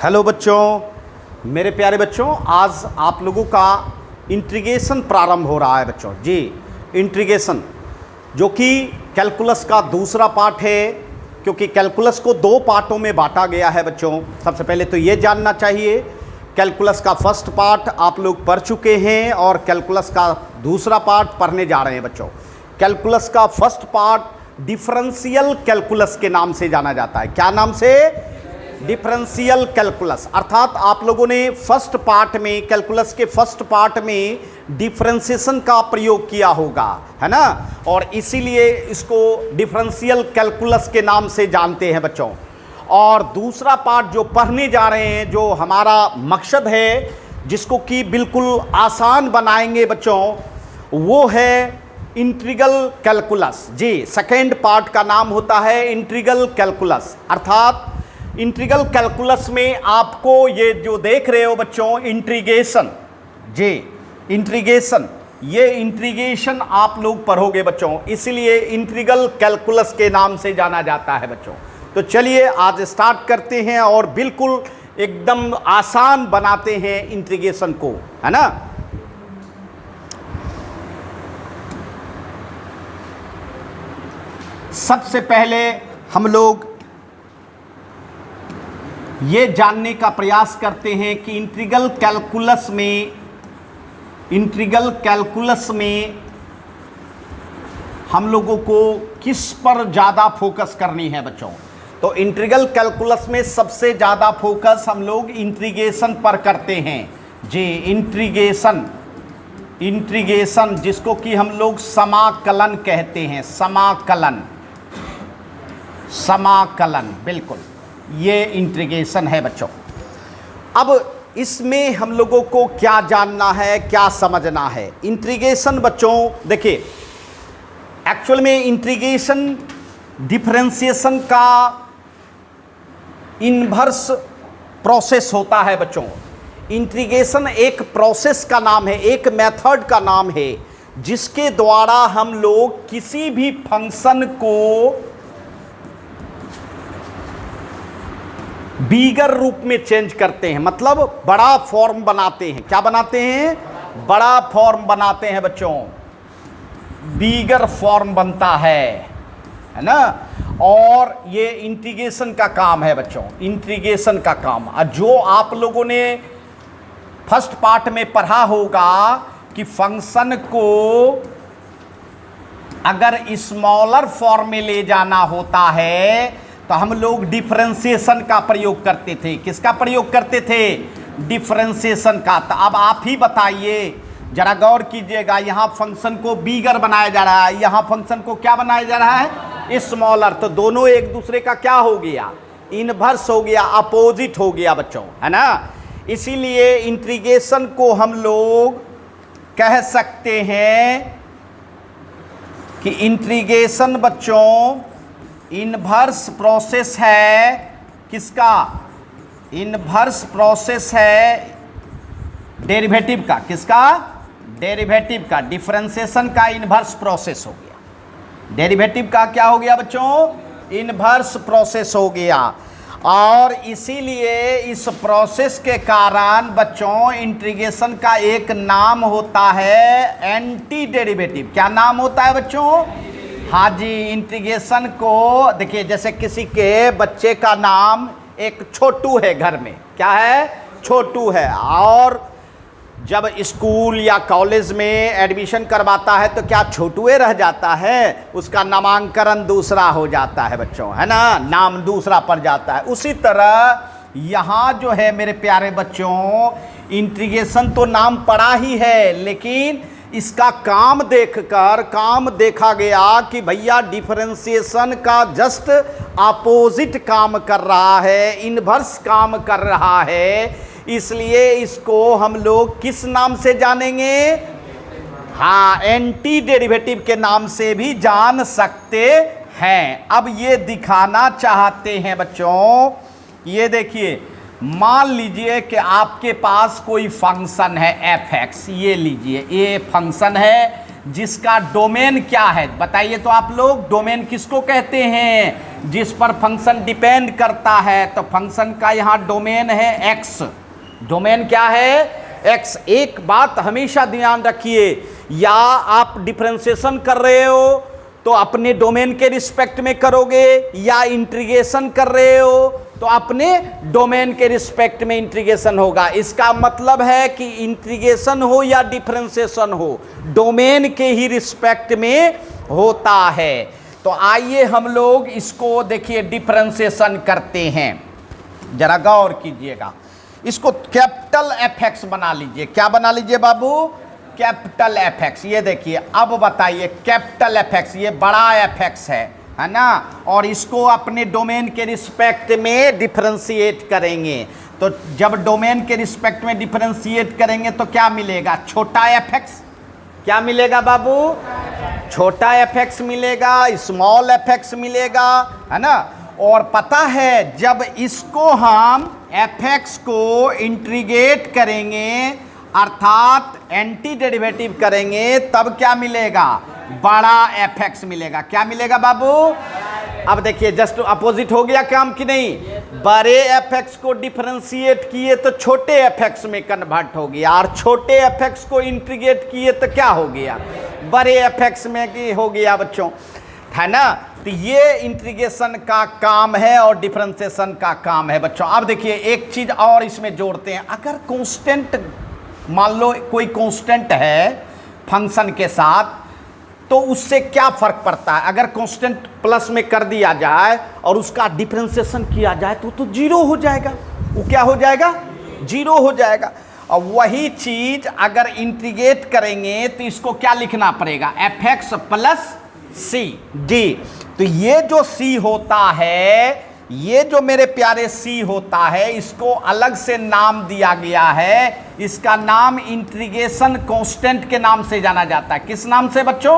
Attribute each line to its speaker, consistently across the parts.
Speaker 1: Hello बच्चों, मेरे प्यारे बच्चों, आज आप लोगों का इंटीग्रेशन प्रारंभ हो रहा है बच्चों जी। इंटीग्रेशन जो कि कैलकुलस का दूसरा पार्ट है, क्योंकि कैलकुलस को दो पार्टों में बांटा गया है बच्चों। सबसे पहले तो ये जानना चाहिए, कैलकुलस का फर्स्ट पार्ट आप लोग पढ़ चुके हैं और कैलकुलस का दूसरा पार्ट पढ़ने जा रहे हैं बच्चों। कैलकुलस का फर्स्ट पार्ट डिफरेंशियल कैलकुलस के नाम से जाना जाता है। क्या नाम से? Differential calculus. अर्थात आप लोगों ने फर्स्ट पार्ट में, कैलकुलस के फर्स्ट पार्ट में डिफरेंशिएशन का प्रयोग किया होगा, है ना, और इसीलिए इसको डिफरेंशियल कैलकुलस के नाम से जानते हैं बच्चों। और दूसरा पार्ट जो पढ़ने जा रहे हैं, जो हमारा मकसद है, जिसको कि बिल्कुल आसान बनाएंगे बच्चों, वो है इंटीग्रल कैलकुलस जी। सेकेंड पार्ट का नाम होता है इंटीग्रल कैलकुलस। अर्थात इंटीग्रल कैलकुलस में आपको ये जो देख रहे हो बच्चों, इंटीग्रेशन जी, इंटीग्रेशन, ये इंटीग्रेशन आप लोग पढ़ोगे बच्चों, इसलिए इंटीग्रल कैलकुलस के नाम से जाना जाता है बच्चों। तो चलिए आज स्टार्ट करते हैं और बिल्कुल एकदम आसान बनाते हैं इंटीग्रेशन को, है ना। सबसे पहले हम लोग ये जानने का प्रयास करते हैं कि इंटीग्रल कैलकुलस में हम लोगों को किस पर ज़्यादा फोकस करनी है बच्चों। तो इंटीग्रल कैलकुलस में सबसे ज़्यादा फोकस हम लोग इंटीग्रेशन पर करते हैं जी। इंटीग्रेशन जिसको कि हम लोग समाकलन कहते हैं, समाकलन, बिल्कुल ये इंटीग्रेशन है बच्चों। अब इसमें हम लोगों को क्या जानना है, क्या समझना है। इंटीग्रेशन बच्चों देखिए, एक्चुअल में इंटीग्रेशन डिफरेंशिएशन का इन्वर्स प्रोसेस होता है बच्चों। इंटीग्रेशन एक प्रोसेस का नाम है, एक मेथड का नाम है, जिसके द्वारा हम लोग किसी भी फंक्शन को बीगर रूप में चेंज करते हैं, मतलब बड़ा फॉर्म बनाते हैं। क्या बनाते हैं? बड़ा फॉर्म बनाते हैं बच्चों, बीगर फॉर्म बनता है ना। और ये इंटीग्रेशन का काम है बच्चों, इंटीग्रेशन का काम। जो आप लोगों ने फर्स्ट पार्ट में पढ़ा होगा कि फंक्शन को अगर स्मॉलर फॉर्म में ले जाना होता है तो हम लोग डिफरेंशिएशन का प्रयोग करते थे। किसका प्रयोग करते थे? डिफरेंशिएशन का। तो अब आप ही बताइए, जरा गौर कीजिएगा, यहाँ फंक्शन को बीगर बनाया जा रहा है, यहाँ फंक्शन को क्या बनाया जा रहा है? स्मॉलर। तो दोनों एक दूसरे का क्या हो गया? इनवर्स हो गया, अपोजिट हो गया बच्चों, है ना। इसीलिए इंटीग्रेशन को हम लोग कह सकते हैं कि इंटीग्रेशन बच्चों इन्वर्स प्रोसेस है। किसका? इन्वर्स प्रोसेस है डेरिवेटिव का। किसका? डेरिवेटिव का। डिफरेंशिएशन का इन्वर्स प्रोसेस हो गया। डेरिवेटिव का क्या हो गया बच्चों? इन्वर्स प्रोसेस हो गया। और इसीलिए इस प्रोसेस के कारण बच्चों इंटीग्रेशन का एक नाम होता है एंटी डेरिवेटिव। क्या नाम होता है बच्चों? हाँ जी, इंटीग्रेशन को देखिए, जैसे किसी के बच्चे का नाम एक छोटू है घर में। क्या है? छोटू है। और जब स्कूल या कॉलेज में एडमिशन करवाता है तो क्या छोटूए रह जाता है? उसका नामांकन दूसरा हो जाता है बच्चों, है ना, नाम दूसरा पड़ जाता है। उसी तरह यहाँ जो है मेरे प्यारे बच्चों, इंटीग्रेशन तो नाम पड़ा ही है, लेकिन इसका काम देखा गया कि भैया डिफरेंशिएशन का जस्ट अपोजिट काम कर रहा है, इन्वर्स काम कर रहा है। इसलिए इसको हम लोग किस नाम से जानेंगे? हाँ, एंटी डेरिवेटिव के नाम से भी जान सकते हैं। अब ये दिखाना चाहते हैं बच्चों, ये देखिए, मान लीजिए कि आपके पास कोई फंक्शन है f(x), ये लीजिए, ये फंक्शन है जिसका डोमेन क्या है? बताइए तो आप लोग, डोमेन किसको कहते हैं? जिस पर फंक्शन डिपेंड करता है, तो फंक्शन का यहाँ डोमेन है एक्स। डोमेन क्या है? एक्स। एक बात हमेशा ध्यान रखिए, या आप डिफरेंशिएशन कर रहे हो तो अपने डोमेन के रिस्पेक्ट में करोगे, या इंटीग्रेशन कर रहे हो तो अपने डोमेन के रिस्पेक्ट में इंटीग्रेशन होगा। इसका मतलब है कि इंटीग्रेशन हो या डिफरेंशिएशन हो, डोमेन के ही रिस्पेक्ट में होता है। तो आइए हम लोग इसको देखिए डिफरेंशिएशन करते हैं, जरा गौर कीजिएगा। इसको कैपिटल एफ एक्स बना लीजिए। क्या बना लीजिए बाबू? Capital F x. ये देखिए, अब बताइए कैपिटल एफ एक्स, ये बड़ा एफ एक्स है ना, और इसको अपने डोमेन के रिस्पेक्ट में डिफरेंशिएट करेंगे। तो जब डोमेन के रिस्पेक्ट में डिफरेंशिएट करेंगे तो क्या मिलेगा? छोटा एफ एक्स। क्या मिलेगा बाबू? छोटा एफ एक्स मिलेगा, स्मॉल एफ एक्स मिलेगा, है ना। और पता है जब इसको हम एफ एक्स को इंटीग्रेट करेंगे, अर्थात एंटी डेरिवेटिव करेंगे, तब क्या मिलेगा? बड़ा एफ एक्स मिलेगा। क्या मिलेगा बाबू? अब देखिए जस्ट अपोजिट हो गया काम कि नहीं? बड़े एफ एक्स को डिफरेंशिएट किए तो छोटे एफ एक्स में कन्वर्ट हो गया, और छोटे एफ एक्स को इंटीग्रेट किए तो क्या हो गया? बड़े एफ एक्स में हो गया बच्चों, है ना। तो ये इंटीग्रेशन का काम है और डिफरेंशिएशन का काम है बच्चों। अब देखिए एक चीज और इसमें जोड़ते हैं। अगर कांस्टेंट, मान लो कोई कांस्टेंट है फंक्शन के साथ, तो उससे क्या फर्क पड़ता है? अगर कांस्टेंट प्लस में कर दिया जाए और उसका डिफरेंशिएशन किया जाए तो जीरो हो जाएगा। वो क्या हो जाएगा? जीरो हो जाएगा। और वही चीज अगर इंटीग्रेट करेंगे तो इसको क्या लिखना पड़ेगा? F X plus C D. तो ये जो सी होता है, ये जो मेरे प्यारे सी होता है, इसको अलग से नाम दिया गया है। इसका नाम इंटीग्रेशन कांस्टेंट के नाम से जाना जाता है। किस नाम से बच्चों?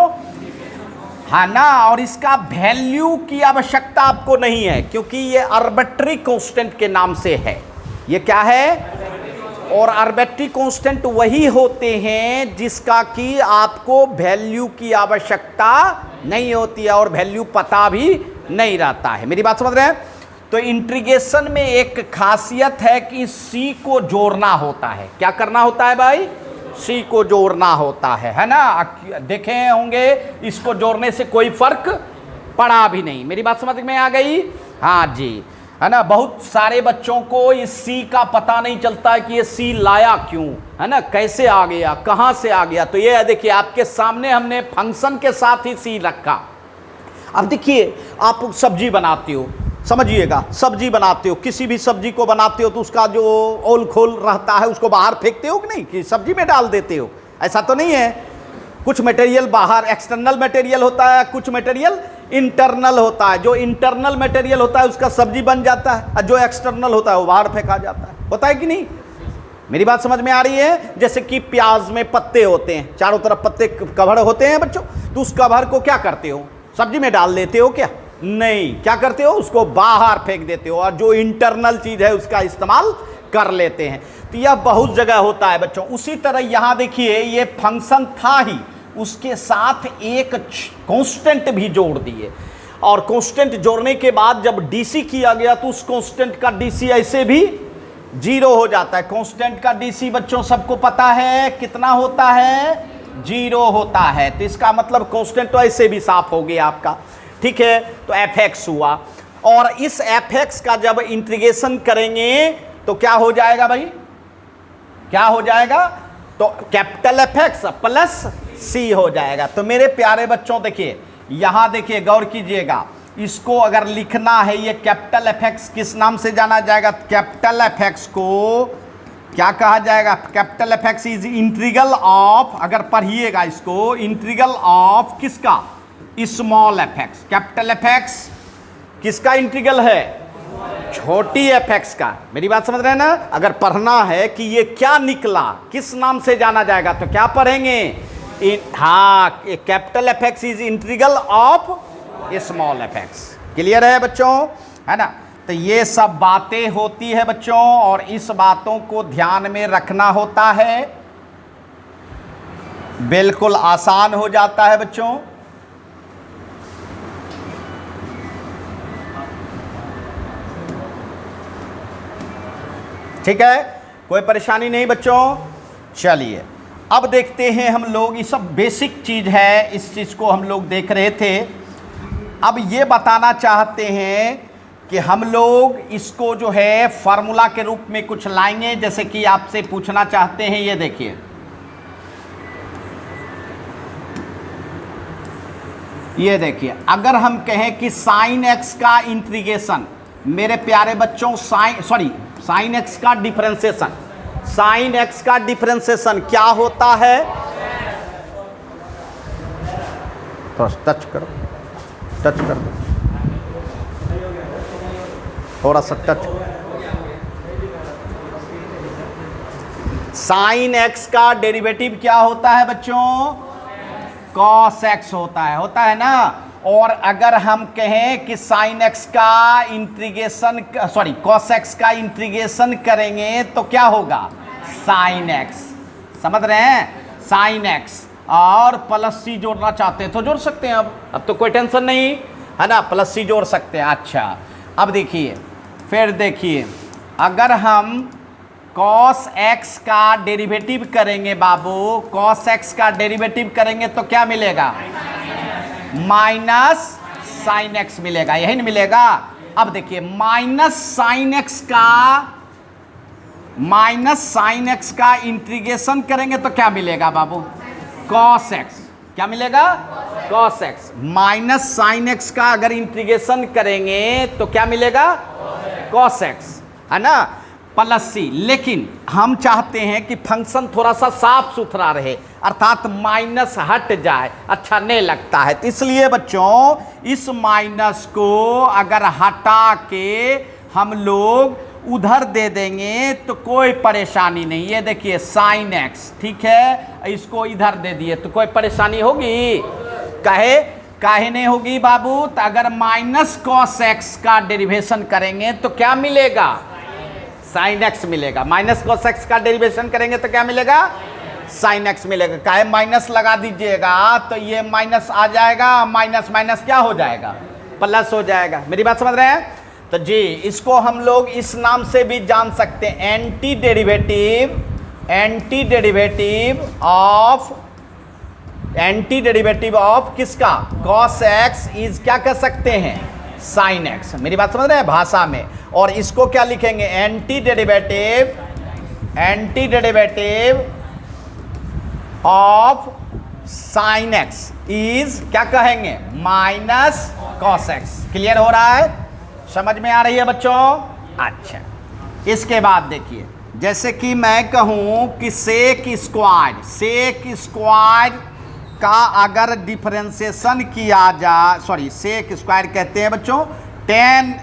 Speaker 1: है ना। और इसका वैल्यू की आवश्यकता आपको नहीं है, क्योंकि ये आर्बिट्ररी कांस्टेंट के नाम से है। ये क्या है? और आर्बिट्ररी कांस्टेंट वही होते हैं जिसका कि आपको वैल्यू की आवश्यकता नहीं होती है और वैल्यू पता भी नहीं रहता है। मेरी बात समझ रहे हैं? तो इंटीग्रेशन में एक खासियत है कि सी को जोड़ना होता है। क्या करना होता है भाई? सी को जोड़ना होता है ना। देखे होंगे इसको जोड़ने से कोई फर्क पड़ा भी नहीं। मेरी बात समझ में आ गई? हाँ जी, है ना। बहुत सारे बच्चों को इस सी का पता नहीं चलता है कि ये सी लाया क्यों, है ना, कैसे आ गया, कहाँ से आ गया। तो ये देखिए आपके सामने हमने फंक्शन के साथ ही सी रखा। अब देखिए आप सब्जी बनाते हो, समझिएगा, सब्जी बनाते हो, किसी भी सब्जी को बनाते हो तो उसका जो ओल खोल रहता है उसको बाहर फेंकते हो कि नहीं, कि सब्जी में डाल देते हो? ऐसा तो नहीं है। कुछ मटेरियल बाहर एक्सटर्नल मटेरियल होता है, कुछ मटेरियल इंटरनल होता है। जो इंटरनल मटेरियल होता है उसका सब्जी बन जाता है, और जो एक्सटर्नल होता है वो बाहर फेंका जाता है। होता है कि नहीं? मेरी बात समझ में आ रही है? जैसे कि प्याज में पत्ते होते हैं, चारों तरफ पत्ते कवर होते हैं बच्चों, तो उस कवर को क्या करते हो? सब्जी में डाल देते हो क्या? नहीं। क्या करते हो? उसको बाहर फेंक देते हो, और जो इंटरनल चीज है उसका इस्तेमाल कर लेते हैं। तो यह बहुत जगह होता है बच्चों। उसी तरह यहां देखिए ये फंक्शन था ही, उसके साथ एक कांस्टेंट भी जोड़ दिए, और कांस्टेंट जोड़ने के बाद जब डीसी किया गया तो उस कांस्टेंट का डीसी ऐसे भी जीरो हो जाता है। कांस्टेंट का डीसी बच्चों सबको पता है कितना होता है? जीरो होता है। तो इसका मतलब कांस्टेंट तो ऐसे भी साफ हो गया आपका, ठीक है। तो एफ एक्स हुआ, और इस एफ एक्स का जब इंटीग्रेशन करेंगे तो क्या हो जाएगा भाई? क्या हो जाएगा? तो कैपिटल एफ एक्स प्लस सी हो जाएगा। तो मेरे प्यारे बच्चों देखिए, यहां देखिए गौर कीजिएगा, इसको अगर लिखना है ये कैपिटल एफ एक्स किस नाम से जाना जाएगा? कैपिटल एफ एक्स को क्या कहा जाएगा? Capital F x is integral of, अगर पढ़िएगा इसको, इंटीग्रल ऑफ किसका? Small F x. Capital F x किसका इंटीग्रल है? छोटी एफ एक्स का। मेरी बात समझ रहे हैं ना? अगर पढ़ना है कि ये क्या निकला, किस नाम से जाना जाएगा, तो क्या पढ़ेंगे? हाँ, capital F x is integral of small F x. Clear है बच्चों? है ना। तो ये सब बातें होती है बच्चों, और इस बातों को ध्यान में रखना होता है। बिल्कुल आसान हो जाता है बच्चों। ठीक है, कोई परेशानी नहीं बच्चों। चलिए अब देखते हैं हम लोग, ये सब बेसिक चीज़ है, इस चीज़ को हम लोग देख रहे थे। अब ये बताना चाहते हैं कि हम लोग इसको जो है फार्मूला के रूप में कुछ लाएंगे, जैसे कि आपसे पूछना चाहते हैं, ये देखिए, ये देखिए, अगर हम कहें कि साइन एक्स का इंटीग्रेशन, मेरे प्यारे बच्चों, साइन एक्स का डिफरेंशिएशन, साइन एक्स का डिफरेंशिएशन क्या होता है? थोड़ा टच करो, टच कर दो, थोड़ा सा टच। साइन एक्स का डेरिवेटिव क्या होता है बच्चों? कॉस एक्स होता है ना। और अगर हम कहें कि साइन एक्स का इंटीग्रेशन, कॉस एक्स का इंटीग्रेशन करेंगे तो क्या होगा? Sine x. समझ रहे हैं? साइन एक्स और प्लस सी जोड़ना चाहते हैं तो जोड़ सकते हैं। अब तो कोई टेंशन नहीं है ना, प्लस सी जोड़ सकते हैं। अच्छा, अब देखिए, फिर देखिए, अगर हम कॉस एक्स का डेरिवेटिव करेंगे बाबू, कॉस एक्स का डेरिवेटिव करेंगे तो क्या मिलेगा? माइनस साइन एक्स मिलेगा, यही नहीं मिलेगा? अब देखिए, माइनस साइन एक्स का इंटीग्रेशन करेंगे तो क्या मिलेगा बाबू? Cos x. क्या मिलेगा? Cos x. Minus sine x का अगर इंटीग्रेशन करेंगे तो क्या मिलेगा? कॉस एक्स, है ना, प्लस सी। लेकिन हम चाहते हैं कि फंक्शन थोड़ा सा साफ सुथरा रहे, अर्थात माइनस हट जाए, अच्छा नहीं लगता है। तो इसलिए बच्चों, इस माइनस को अगर हटा के हम लोग उधर दे देंगे तो कोई परेशानी नहीं। ये देखिए, साइन एक्स, ठीक है, इसको इधर दे दिए तो कोई परेशानी होगी? काहे नहीं होगी बाबू? तो अगर माइनस कॉस एक्स का डेरिवेशन करेंगे तो क्या मिलेगा? साइन एक्स मिलेगा। माइनस कॉस एक्स का डेरिवेशन करेंगे तो क्या मिलेगा? साइन एक्स मिलेगा। काहे माइनस लगा दीजिएगा तो ये माइनस आ जाएगा, माइनस माइनस क्या हो जाएगा? प्लस हो जाएगा। मेरी बात समझ रहे हैं? तो जी, इसको हम लोग इस नाम से भी जान सकते हैं, एंटी डेरिवेटिव ऑफ किसका? कॉस एक्स इज क्या कह सकते हैं? Sine x. मेरी बात समझ रहे हैं भाषा में? और इसको क्या लिखेंगे? Anti derivative of sine x is क्या कहेंगे? Minus cos x. क्लियर हो रहा है? समझ में आ रही है बच्चों? अच्छा, इसके बाद देखिए, जैसे कि मैं कहूं कि सेक स्क्वायर का अगर डिफरेंशिएशन किया जाए, सेक स्क्वायर कहते हैं बच्चों, टेन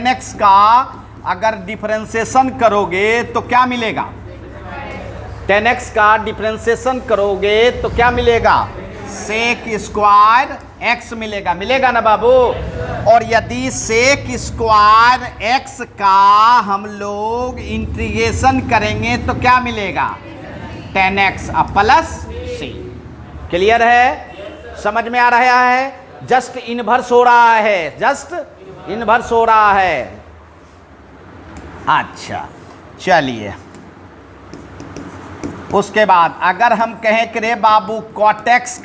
Speaker 1: एक्स का अगर डिफरेंशिएशन करोगे तो क्या मिलेगा? 10x का डिफरेंशिएशन करोगे तो क्या मिलेगा? सेक स्क्वायर x मिलेगा ना बाबू? और यदि सेक स्क्वायर x का हम लोग इंटीग्रेशन करेंगे तो क्या मिलेगा? 10x plus c। क्लियर है? समझ में आ रहा है? जस्ट इनवर्स हो रहा है, अच्छा, चलिए, उसके बाद अगर हम कहें कि रे बाबू कॉटेक्स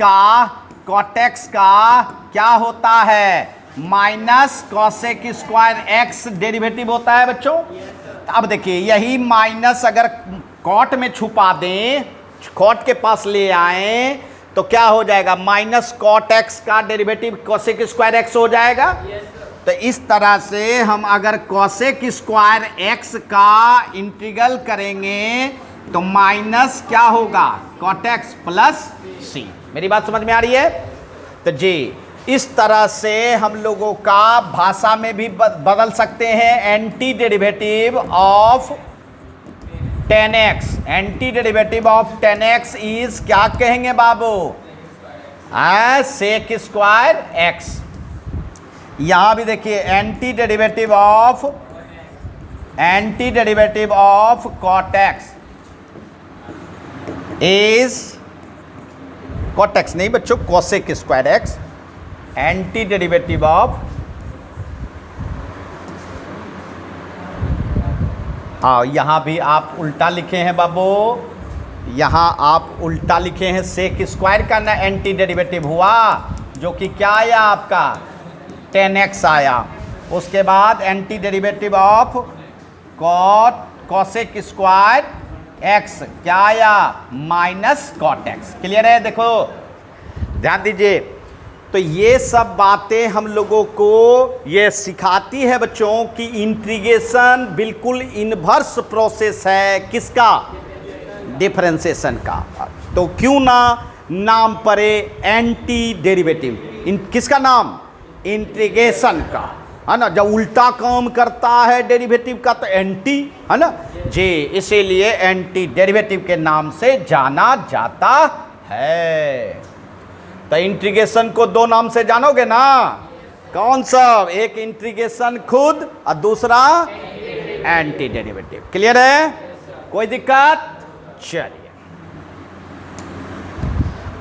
Speaker 1: का क्या होता है? Minus cosec square x derivative होता है बच्चों। अब देखिए, यही माइनस अगर कॉट में छुपा दें, कॉट के पास ले आए तो क्या हो जाएगा? माइनस कॉट एक्स का डेरिवेटिव कॉसेक स्क्वायर एक्स हो जाएगा। तो इस तरह से हम अगर कॉसेक स्क्वायर एक्स का इंटीग्रल करेंगे तो माइनस क्या होगा? कॉट एक्स प्लस सी। मेरी बात समझ में आ रही है? तो जी, इस तरह से हम लोगों का भाषा में भी बदल सकते हैं। Anti derivative of 10x, anti derivative of 10x is क्या कहेंगे बाबू? Sec square x. यहां भी देखिए, anti derivative of cot x is, cot x नहीं बच्चों, cosec square x. Anti derivative of हाँ, यहाँ भी आप उल्टा लिखे हैं बाबू, यहाँ आप उल्टा लिखे हैं। सेक स्क्वायर का ना एंटी डेरिवेटिव हुआ, जो कि क्या आया आपका 10x आया। उसके बाद anti derivative of cosec square x क्या आया माइनस कॉट x। क्लियर है? देखो ध्यान दीजिए। तो ये सब बातें हम लोगों को ये सिखाती है बच्चों कि इंटीग्रेशन बिल्कुल इन्वर्स प्रोसेस है किसका, डिफरेंशिएशन का। तो क्यों ना नाम पड़े एंटी डेरिवेटिव, किसका नाम, इंटीग्रेशन का, है ना। जब उल्टा काम करता है डेरिवेटिव का तो एंटी, है ना जी, इसीलिए एंटी डेरिवेटिव के नाम से जाना जाता है। तो इंटीग्रेशन को दो नाम से जानोगे ना, कौन सा, एक इंटीग्रेशन खुद और दूसरा एंटी डेरिवेटिव। क्लियर है? कोई दिक्कत? चलिए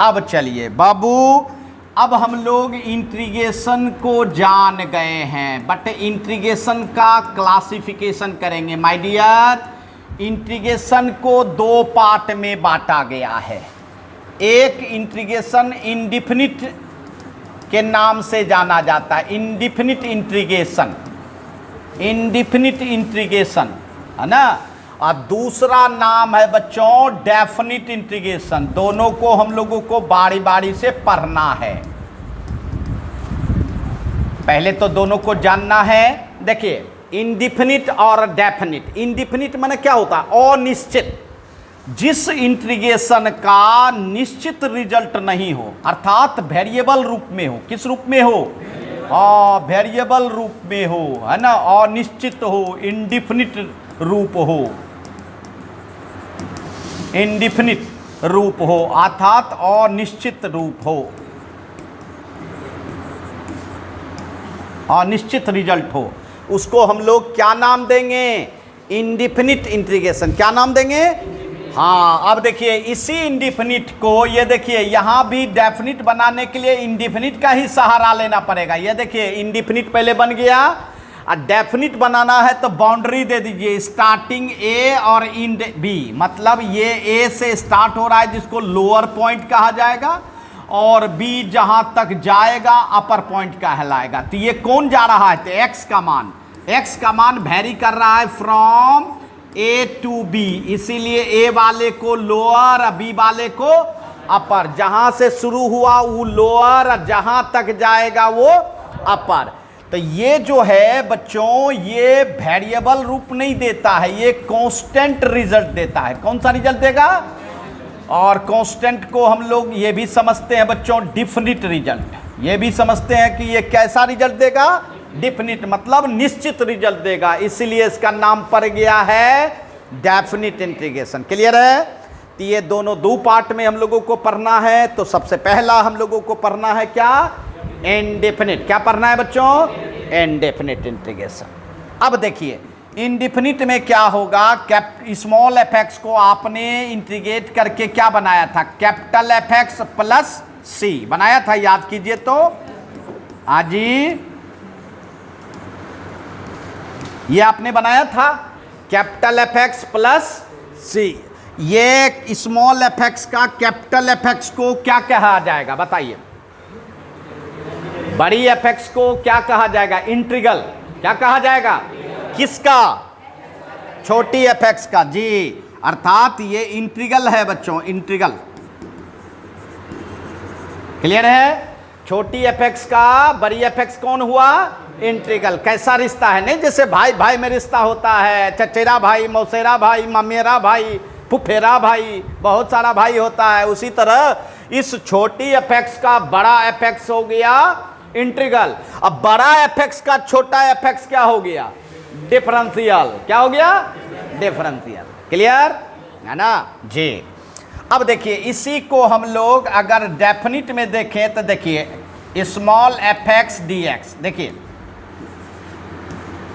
Speaker 1: अब चलिए बाबू, अब हम लोग इंटीग्रेशन को जान गए हैं, बट इंटीग्रेशन का क्लासिफिकेशन करेंगे। माय डियर, इंटीग्रेशन को दो पार्ट में बांटा गया है। एक इंटीग्रेशन इंडिफिनिट के नाम से जाना जाता है, इंडिफिनिट इंटीग्रेशन, इंडिफिनिट इंटीग्रेशन, है ना। और दूसरा नाम है बच्चों डेफिनिट इंटीग्रेशन। दोनों को हम लोगों को बारी बारी से पढ़ना है। पहले तो दोनों को जानना है। देखिए इंडिफिनिट और डेफिनिट। इंडिफिनिट माने क्या होता है, अनिश्चित, जिस इंटीग्रेशन का निश्चित रिजल्ट नहीं हो, अर्थात वेरिएबल रूप में हो। किस रूप में हो? वेरिएबल रूप में हो, है ना, अनिश्चित हो, इंडिफिनिट रूप हो, इंडिफिनिट रूप हो, अर्थात अनिश्चित रूप हो, अनिश्चित रिजल्ट हो, उसको हम लोग क्या नाम देंगे, इंडिफिनिट इंटीग्रेशन। क्या नाम देंगे? हाँ, अब देखिए इसी इंडिफिनिट को, ये देखिए यहाँ भी डेफिनिट बनाने के लिए इंडिफिनिट का ही सहारा लेना पड़ेगा। ये देखिए इंडिफिनिट पहले बन गया, और डेफिनिट बनाना है तो बाउंड्री दे दीजिए, स्टार्टिंग ए और इंड बी। मतलब ये ए से स्टार्ट हो रहा है जिसको लोअर पॉइंट कहा जाएगा, और बी जहाँ तक जाएगा अपर पॉइंट कहलाएगा। तो ये कौन जा रहा है, तो एक्स का मान वेरी कर रहा है फ्रॉम ए टू बी, इसीलिए ए वाले को लोअर, बी वाले को अपर। जहां से शुरू हुआ वो लोअर, जहां तक जाएगा वो अपर। तो ये जो है बच्चों, ये वेरिएबल रूप नहीं देता है, ये कांस्टेंट रिजल्ट देता है। कौन सा रिजल्ट देगा? और कांस्टेंट को हम लोग ये भी समझते हैं बच्चों डिफिनिट रिजल्ट। ये भी समझते हैं कि ये कैसा रिजल्ट देगा, डिफिनिट, मतलब निश्चित रिजल्ट देगा। इसीलिए इसका नाम पड़ गया है डेफिनिट इंटीग्रेशन। क्लियर है? तो ये दोनों दो पार्ट में हम लोगों को पढ़ना है। तो सबसे पहला हम लोगों को पढ़ना है क्या, इंडेफिनिट। क्या पढ़ना है बच्चों? Indefinite integration. अब देखिए इंडेफिनिट में क्या होगा, स्मॉल एफ एक्स को आपने इंटीग्रेट करके क्या बनाया था, कैपिटल एफ एक्स प्लस सी बनाया था, याद कीजिए। तो आजी ये आपने बनाया था कैपिटल एफ एक्स प्लस सी। ये स्मॉल एफ एक्स का कैपिटल एफ एक्स को क्या कहा जाएगा बताइए? बड़ी एफ एक्स को क्या कहा जाएगा? इंटीग्रल। क्या कहा जाएगा? किसका? छोटी एफ एक्स का। जी, अर्थात ये इंटीग्रल है बच्चों, इंटीग्रल। क्लियर है? छोटी एफ एक्स का बड़ी एफ एक्स कौन हुआ? इंटीग्रल। कैसा रिश्ता है? नहीं जैसे भाई भाई में रिश्ता होता है, चचेरा भाई, मौसेरा भाई, ममेरा भाई, फुफेरा भाई, बहुत सारा भाई होता है। उसी तरह इस छोटी एफ एक्स का बड़ा एफ एक्स हो गया इंटीग्रल। अब बड़ा एफ एक्स का छोटा एफ एक्स क्या हो गया? डिफरेंशियल। क्या हो गया? डिफरेंशियल। क्लियर है ना जी। अब देखिए इसी को हम लोग अगर डेफिनिट में देखें तो देखिए small F x D x. देखिए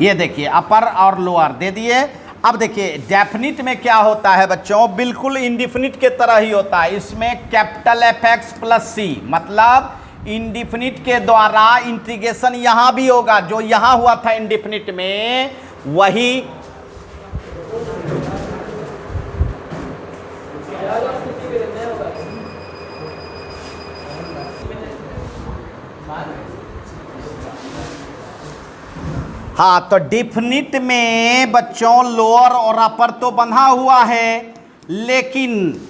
Speaker 1: ये देखिए अपर और लोअर दे दिए। अब देखिए डेफिनिट में क्या होता है बच्चों, बिल्कुल इंडिफिनिट के तरह ही होता है। इसमें capital F X plus c, मतलब इंडिफिनिट के द्वारा इंटीग्रेशन यहां भी होगा, जो यहां हुआ था इंडिफिनिट में वही हाँ, तो डिफिनिट में बच्चों लोअर और अपर तो बंधा हुआ है, लेकिन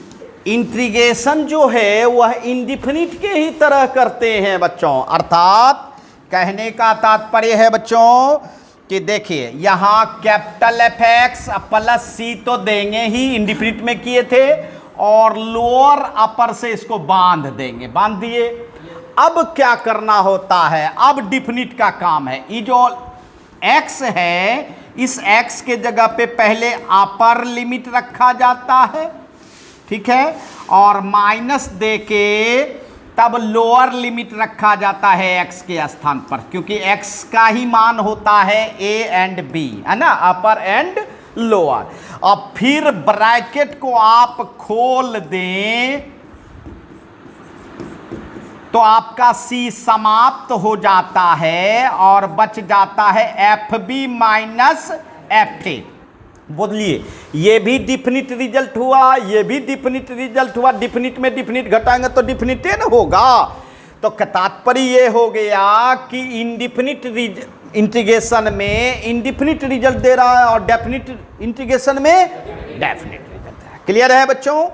Speaker 1: इंटीग्रेशन जो है वह इंडिफिनिट के ही तरह करते हैं बच्चों। अर्थात कहने का तात्पर्य है बच्चों कि देखिए यहाँ कैपिटल एफ एक्स प्लस सी तो देंगे ही, इंडिफिनिट में किए थे, और लोअर अपर से इसको बांध देंगे, बांध दिए। अब क्या करना होता है, अब डिफिनिट का काम है। ये जो x है, इस x के जगह पे पहले अपर लिमिट रखा जाता है, ठीक है, और माइनस दे के तब लोअर लिमिट रखा जाता है x के स्थान पर, क्योंकि x का ही मान होता है a एंड b, है ना, अपर एंड लोअर। अब फिर ब्रैकेट को आप खोल दें तो आपका C समाप्त हो जाता है और बच जाता है F B minus F A. बोलिए, ये भी डिफिनिट रिजल्ट हुआ, ये भी डिफिनिट रिजल्ट हुआ। डिफिनिट में डिफिनिट घटाएंगे तो डिफिनिटे न होगा। तो तात्पर्य ये हो गया कि इनडिफिनिट इंटीग्रेशन में इनडिफिनिट रिजल्ट दे रहा है और डेफिनिट इंटीग्रेशन में डेफिनिट रिजल्ट है। क्लियर है बच्चों?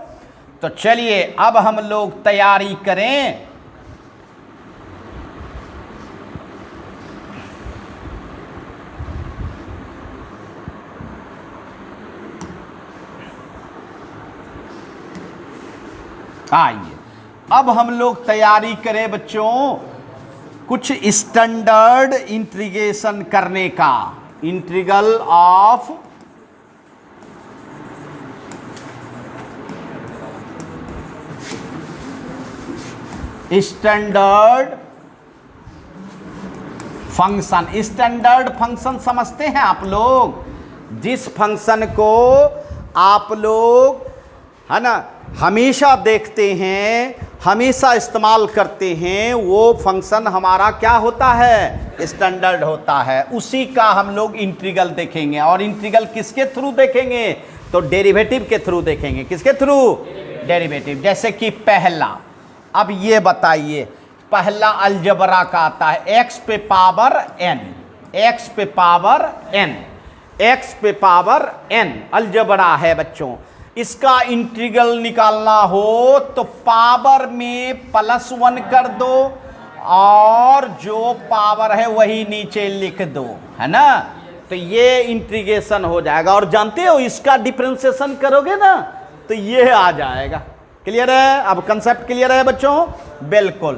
Speaker 1: तो चलिए अब हम लोग तैयारी करें। आइए अब हम लोग तैयारी करें बच्चों कुछ स्टैंडर्ड इंटीग्रेशन करने का। Integral of standard function. Standard function समझते हैं आप लोग? जिस फंक्शन को आप लोग, है ना, हमेशा देखते हैं, हमेशा इस्तेमाल करते हैं, वो फंक्शन हमारा क्या होता है? स्टैंडर्ड होता है। उसी का हम लोग इंटीग्रल देखेंगे। और इंटीग्रल किसके थ्रू देखेंगे? तो डेरिवेटिव के थ्रू देखेंगे। किसके थ्रू? डेरिवेटिव। जैसे कि पहला, अब ये बताइए, पहला अलजबरा का आता है x पे पावर n, x पे पावर n, x पे पावर n अलजबरा है बच्चों। इसका इंटीग्रल निकालना हो तो पावर में +1 कर दो और जो पावर है वही नीचे लिख दो, है ना। तो ये इंटीग्रेशन हो जाएगा। और जानते हो इसका डिफरेंशिएशन करोगे ना तो ये आ जाएगा। क्लियर है? अब कंसेप्ट क्लियर है बच्चों? बिल्कुल।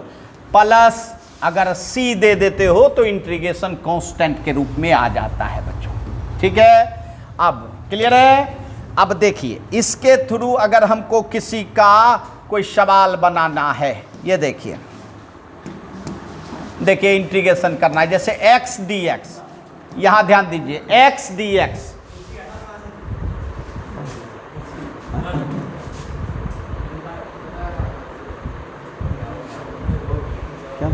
Speaker 1: प्लस अगर c दे देते हो तो इंटीग्रेशन कांस्टेंट के रूप में आ जाता है बच्चों। ठीक है? अब क्लियर है? अब देखिए, इसके थ्रू अगर हमको किसी का कोई सवाल बनाना है, ये देखिए, देखिए इंटीग्रेशन करना है। जैसे x dx, यहां ध्यान दीजिए, x dx, क्या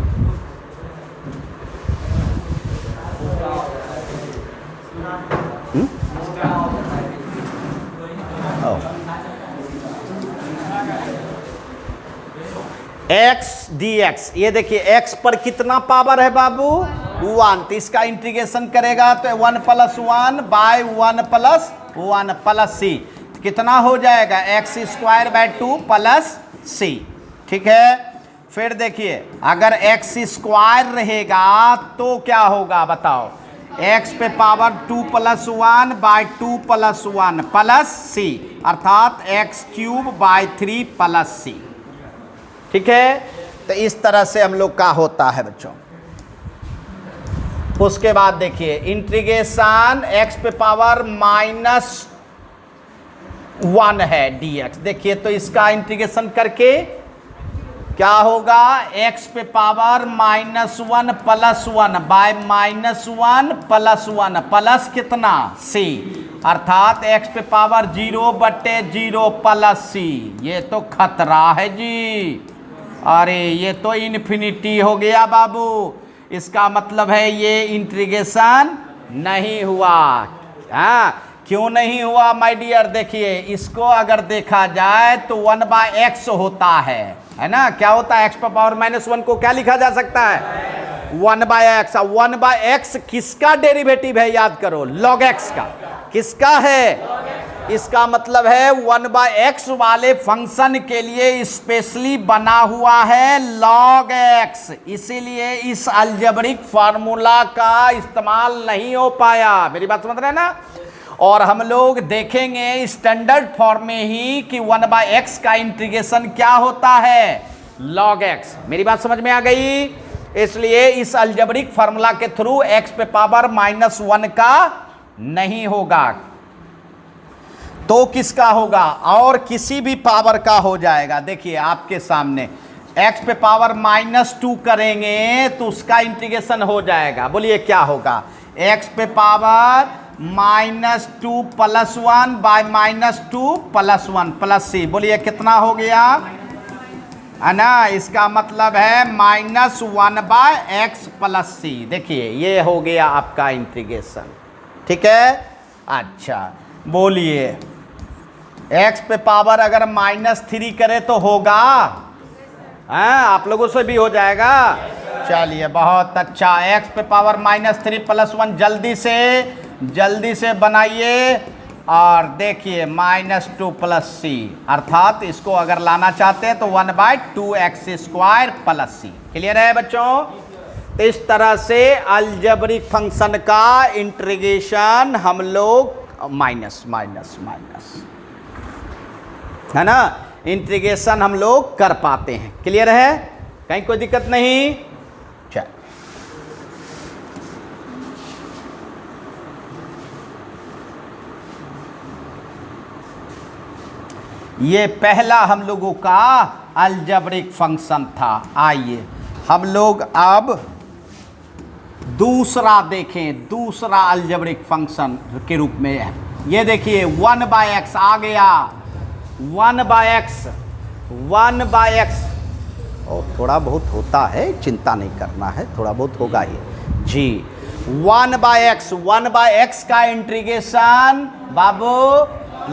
Speaker 1: x dx, ये देखिए x पर कितना पावर है बाबू? 1। तो इसका इंटीग्रेशन करेगा तो 1 + 1 बाय 1 + 1 प्लस c कितना हो जाएगा? x²/2 plus c। ठीक है? फिर देखिए, अगर x² रहेगा तो क्या होगा बताओ? x पे पावर 2 + 1 बाय 2 + 1 प्लस c, अर्थात x³/3 प्लस c। ठीक है? तो इस तरह से हम लोग का होता है बच्चों। उसके बाद देखिए इंटीग्रेशन x पे पावर -1 है dx। देखिए तो इसका इंटीग्रेशन करके क्या होगा? x पे पावर -1 + 1 बाय -1 + 1 प्लस कितना? c, अर्थात x पे पावर 0/0 प्लस c। ये तो खतरा है जी। अरे ये तो इन्फिनिटी हो गया बाबू। इसका मतलब है ये इंटीग्रेशन नहीं हुआ। हाँ, क्यों नहीं हुआ माय डियर? देखिए, इसको अगर देखा जाए तो 1/x होता है ना। क्या होता है? x पे पावर -1 को क्या लिखा जा सकता है? 1/x। 1/x किसका डेरिवेटिव है याद करो, log x का। किसका है? इसका मतलब है 1/x वाले फंक्शन के लिए स्पेशली बना हुआ है log x, इसीलिए इस अलजेब्रिक फार्मूला का इस्तेमाल नहीं हो पाया। मेरी बात समझ रहे हैं ना? और हम लोग देखेंगे स्टैंडर्ड फॉर्म में ही कि 1/x का इंटीग्रेशन क्या होता है, log x। मेरी बात समझ में आ गई? इसलिए इस अलजेब्रिक फार्मूला के थ्रू x पे पावर -1 का नहीं होगा, तो किसका होगा? और किसी भी पावर का हो जाएगा। देखिए आपके सामने x पे पावर -2 करेंगे तो उसका इंटीग्रेशन हो जाएगा। बोलिए क्या होगा? x पे पावर -2 + 1 बाय -2 + 1 + c। बोलिए कितना हो गया? है ना? इसका मतलब है -1/x + c। देखिए ये हो गया आपका इंटीग्रेशन। ठीक है? अच्छा बोलिए x पे पावर अगर -3 करे तो होगा? हाँ आप लोगों से भी हो जाएगा। चलिए बहुत अच्छा। x पे पावर -3 + 1 जल्दी से बनाइए और देखिए -2 + c, अर्थात इसको अगर लाना चाहते हैं तो 1/2x² + c। क्लियर है बच्चों? तो इस तरह से अलजेब्रिक फंक्शन का इंटीग्रेशन हम लोग माइनस है ना, इंटीग्रेशन हम लोग कर पाते हैं। क्लियर है? कहीं कोई दिक्कत नहीं? चल ये पहला हम लोगों का अलजेब्रिक फंक्शन था। आइए हम लोग अब दूसरा देखें, दूसरा अलजेब्रिक फंक्शन के रूप में है। ये देखिए 1/x आ गया। 1/x और थोड़ा बहुत होता है, चिंता नहीं करना है, थोड़ा बहुत होगा ही जी। 1/x का इंटीग्रेशन बाबू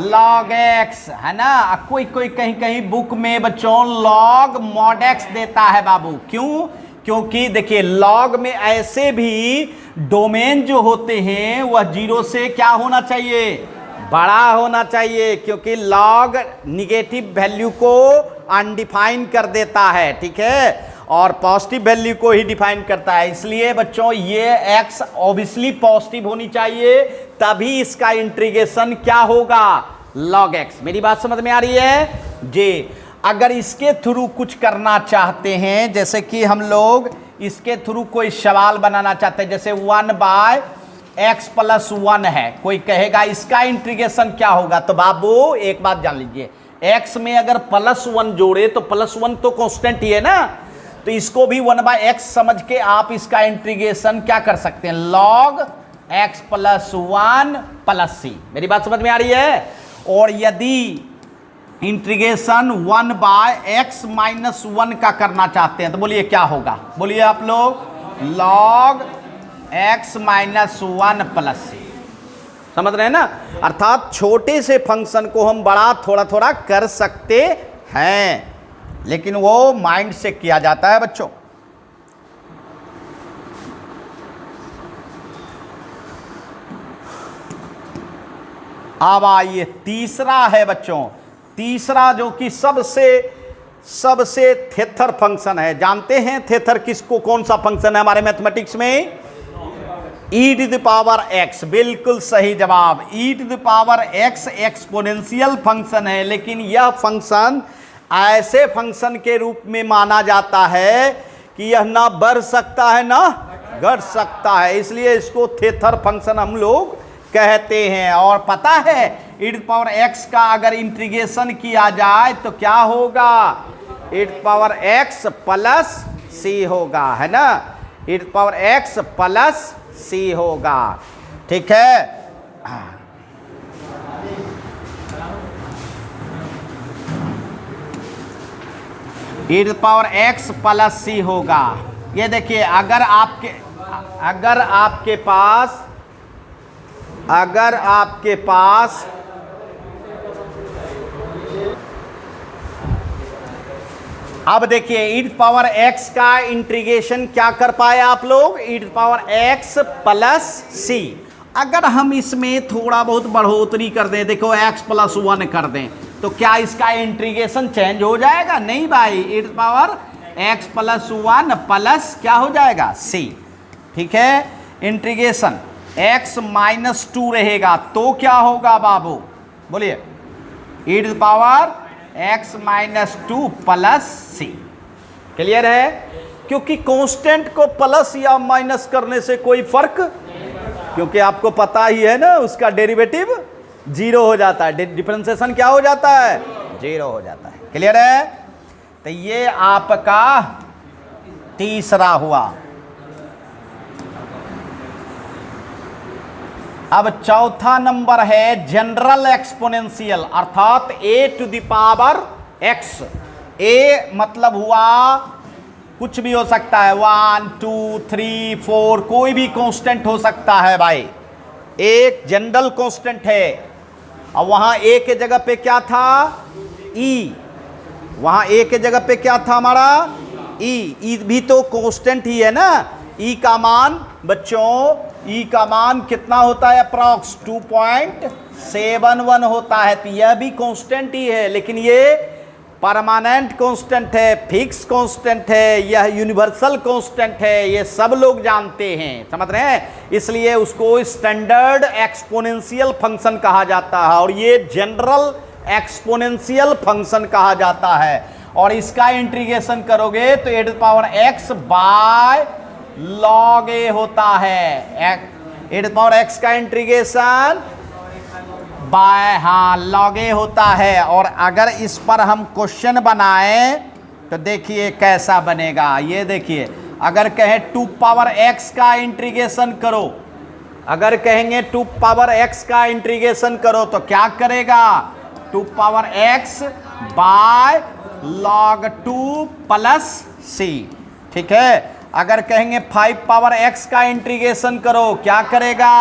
Speaker 1: log x है ना। कोई कहीं बुक में बच्चों log mod x देता है बाबू। क्यों? क्योंकि देखिए log में ऐसे भी डोमेन जो होते हैं वह 0 से क्या होना चाहिए, बड़ा होना चाहिए, क्योंकि log निगेटिव वैल्यू को अनडिफाइन कर देता है। ठीक है? और पॉजिटिव वैल्यू को ही डिफाइन करता है। इसलिए बच्चों ये x ऑब्वियसली पॉजिटिव होनी चाहिए, तभी इसका इंटीग्रेशन क्या होगा, log x। मेरी बात समझ में आ रही है जी? अगर इसके थ्रू कुछ करना चाहते हैं, जैसे कि हम लोग इसके थ्रू कोई सवाल बनाना चाहते हैं, जैसे 1/x + 1 है, कोई कहेगा इसका इंटीग्रेशन क्या होगा, तो बाबू एक बात जान लीजिए, x में अगर +1 जोड़े तो +1 तो कांस्टेंट ही है ना, तो इसको भी 1/x समझ के आप इसका इंटीग्रेशन क्या कर सकते हैं, log x + 1 + c। मेरी बात समझ में आ रही है? और यदि इंटीग्रेशन 1/x - 1 का करना चाहते हैं तो बोलिए क्या होगा, बोलिए आप लोग, log x - 1 + c। समझ रहे हैं ना? अर्थात छोटे से फंक्शन को हम बड़ा थोड़ा थोड़ा कर सकते हैं, लेकिन वो माइंड से किया जाता है बच्चों। अब आइए तीसरा है बच्चों, तीसरा जो कि सबसे थेथर फंक्शन है। जानते हैं थेथर किसको, कौन सा फंक्शन है हमारे मैथमेटिक्स में? e⁻x। बिल्कुल सही जवाब। e⁻x एक्सपोनेंशियल फंक्शन है, लेकिन यह फंक्शन ऐसे फंक्शन के रूप में माना जाता है कि यह ना बढ़ सकता है ना घट सकता है, इसलिए इसको थेथर फंक्शन हम लोग कहते हैं। और पता है e⁻x का अगर इंटीग्रेशन किया जाए तो क्या होगा, e⁻x + c होगा, है ना, e⁻x + c होगा। ठीक है? e⁻x + c होगा। ये देखिए अगर आपके पास अब देखिए e टू पावर x का इंटीग्रेशन क्या कर पाए आप लोग, e to power x plus c। अगर हम इसमें थोड़ा बहुत बढ़ोतरी कर दें, देखो x प्लस 1 कर दें, तो क्या इसका इंटीग्रेशन चेंज हो जाएगा? नहीं भाई, e to power x plus 1 plus क्या हो जाएगा, c। ठीक है, इंटीग्रेशन x माइनस 2 रहेगा तो क्या होगा बाबू, बोलिए, e to power x minus 2 plus c। Clear है? क्योंकि कांस्टेंट को प्लस या माइनस करने से कोई फर्क, क्योंकि आपको पता ही है ना उसका डेरिवेटिव जीरो हो जाता है, डिफरेंशिएशन क्या हो जाता है, जीरो हो जाता है। क्लियर है? तो ये आपका तीसरा हुआ। अब चौथा नंबर है जनरल एक्सपोनेंशियल, अर्थात a to the power x। a मतलब हुआ कुछ भी हो सकता है, 1 2 3 4, कोई भी कांस्टेंट हो सकता है भाई, एक जनरल कांस्टेंट है। अब वहां a के जगह पे क्या था, e, वहां a के जगह पे क्या था हमारा, e भी तो कांस्टेंट ही है ना। e का मान बच्चों, e का मान कितना होता है, अप्रॉक्स 2.71 होता है, तो यह भी कांस्टेंट ही है, लेकिन ये परमानेंट कांस्टेंट है, फिक्स कांस्टेंट है, यह यूनिवर्सल कांस्टेंट है, ये सब लोग जानते हैं, समझ रहे हैं। इसलिए उसको स्टैंडर्ड एक्सपोनेंशियल फंक्शन कहा जाता है और ये जनरल एक्सपोनेंशियल फंक्शन कहा जाता है। और इसका इंटीग्रेशन करोगे तो e to power x by log a होता है। e टू पावर x का इंटीग्रेशन बाय log a होता है। और अगर इस पर हम क्वेश्चन बनाएं तो देखिए कैसा बनेगा, ये देखिए, अगर कहें 2 पावर x का इंटीग्रेशन करो, अगर कहेंगे 2 पावर x का इंटीग्रेशन करो तो क्या करेगा, 2 power x by log 2 plus c। ठीक है, अगर कहेंगे 5 पावर x का इंटीग्रेशन करो, क्या करेगा,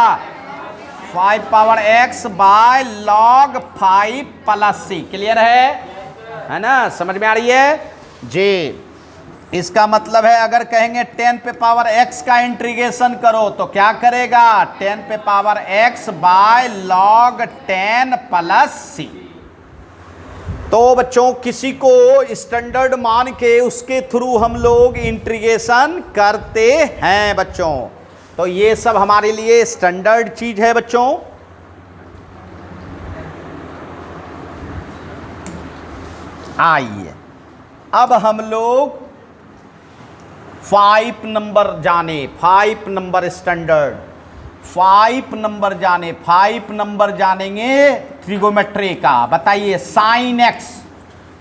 Speaker 1: 5 power x by log 5 plus c। Clear है ना, समझ में आ रही है जी। इसका मतलब है अगर कहेंगे 10 पे पावर x का इंटीग्रेशन करो तो क्या करेगा, 10 पे power x by log 10 plus c। तो बच्चों किसी को स्टैंडर्ड मान के उसके थ्रू हम लोग इंटीग्रेशन करते हैं बच्चों, तो ये सब हमारे लिए स्टैंडर्ड चीज है बच्चों। आइए अब हम लोग 5 नंबर जाने, 5 नंबर स्टैंडर्ड, 5 नंबर जाने, 5 नंबर जानेंगे ट्रिगोमेट्री का। बताइए साइन एक्स,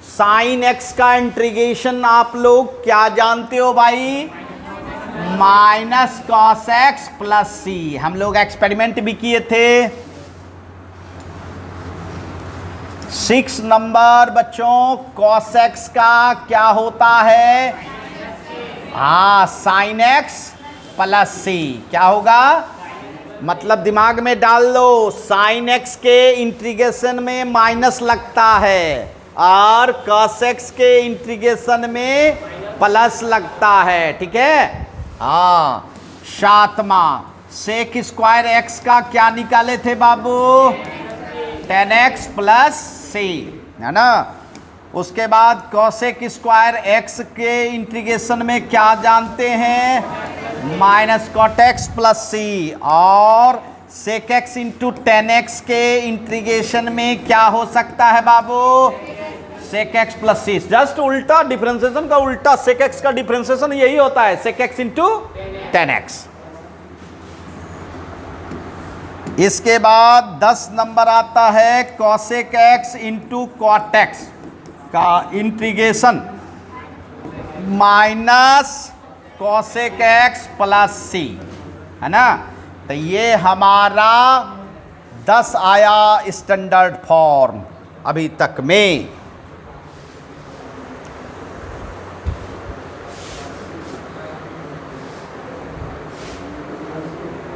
Speaker 1: साइन एक्स का इंटीग्रेशन आप लोग क्या जानते हो भाई, माइनस कॉस एक्स प्लस सी। हम लोग एक्सपेरिमेंट भी किए थे। 6 नंबर बच्चों, कॉस एक्स का क्या होता है, साइन एक्स प्लस सी। क्या होगा, मतलब दिमाग में डाल लो, साइन एक्स के इंटीग्रेशन में माइनस लगता है और कॉस एक्स के इंटीग्रेशन में प्लस लगता है। ठीक है, सातवां, सेक स्क्वायर एक्स का क्या निकाले थे बाबू, 10x प्लस सी, है ना। उसके बाद कॉसेक स्क्वायर एक्स के इंटीग्रेशन में क्या जानते हैं, माइनस कॉट एक्स प्लस सी। और सेक एक्स इंटू 10x के इंटीग्रेशन में क्या हो सकता है बाबू, सेक एक्स प्लस सी। जस्ट उल्टा, डिफरेंशिएशन का उल्टा, सेक एक्स का डिफरेंशिएशन यही होता है, सेक एक्स इंटू 10x। इसके बाद 10 नंबर आता है cosec x into cot x का integration, minus cosec x plus c, है ना। तो ये हमारा 10 आया स्टैंडर्ड फॉर्म अभी तक में।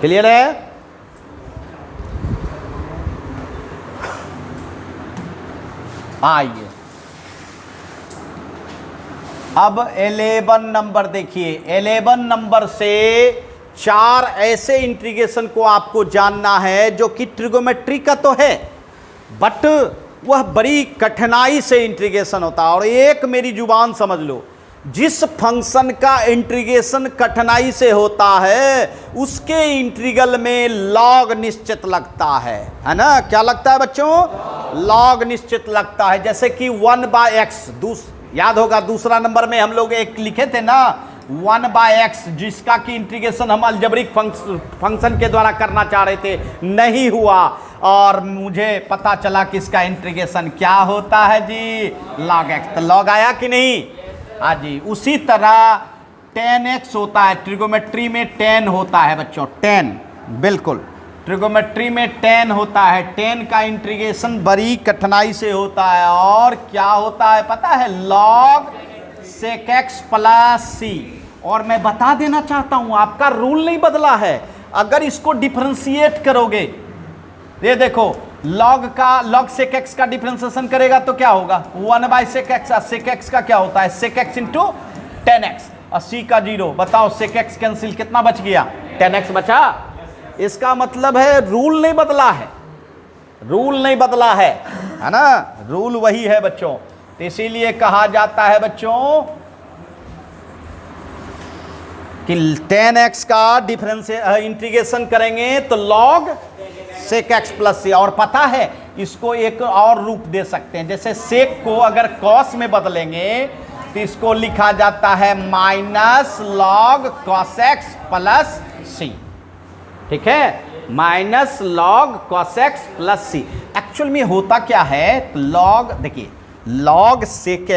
Speaker 1: क्लियर है? आइए अब 11 नंबर देखिए, 11 नंबर से 4 ऐसे इंटीग्रेशन को आपको जानना है जो कि ट्रिगोमेट्री का तो है, बट वह बड़ी कठिनाई से इंटीग्रेशन होता है। और एक मेरी जुबान समझ लो, जिस फंक्शन का इंटीग्रेशन कठिनाई से होता है उसके इंटीग्रल में लॉग निश्चित लगता है ना? क्या लगता है बच्चों? लॉग निश्चित लगता है। जैसे कि 1/x, याद होगा दूसरा नंबर में हम लोग एक लिखे थे ना, 1/x, जिसका कि इंटीग्रेशन हम अलजेब्रिक फंक्शन के द्वारा करना चाह रहे थे, नहीं हुआ, और मुझे पता चला कि इसका इंटीग्रेशन क्या होता है जी, log x। तो लॉग आया कि नहीं? हाँ जी। उसी तरह 10x होता है, ट्रिगोमेट्री में 10 होता है बच्चों, 10, बिल्कुल ट्रिगोमेट्री में 10 होता है। 10 का इंटीग्रेशन बड़ी कठिनाई से होता है, और क्या होता है पता है? log sec x plus c। और मैं बता देना चाहता हूं, आपका रूल नहीं बदला है। अगर इसको डिफरेंशिएट करोगे, ये देखो, log sec x का डिफरेंशिएशन करेगा तो क्या होगा? 1/sec x। sec x का क्या होता है? sec x इंटू 10x, और c का 0। बताओ sec x कैंसिल, कितना बच गया? 10x बचा। इसका मतलब है रूल नहीं बदला है, रूल नहीं बदला है ना? रूल वही है बच्चों। तो इसीलिए कहा जाता है बच्चों कि 10x का इंटीग्रेशन करेंगे तो log sec x plus c। और पता है इसको एक और रूप दे सकते हैं, जैसे sec को अगर cos में बदलेंगे तो इसको लिखा जाता है minus log cos x plus c। ठीक है, minus log cos x plus c। Actual में होता क्या है? तो log, देखिए, log sec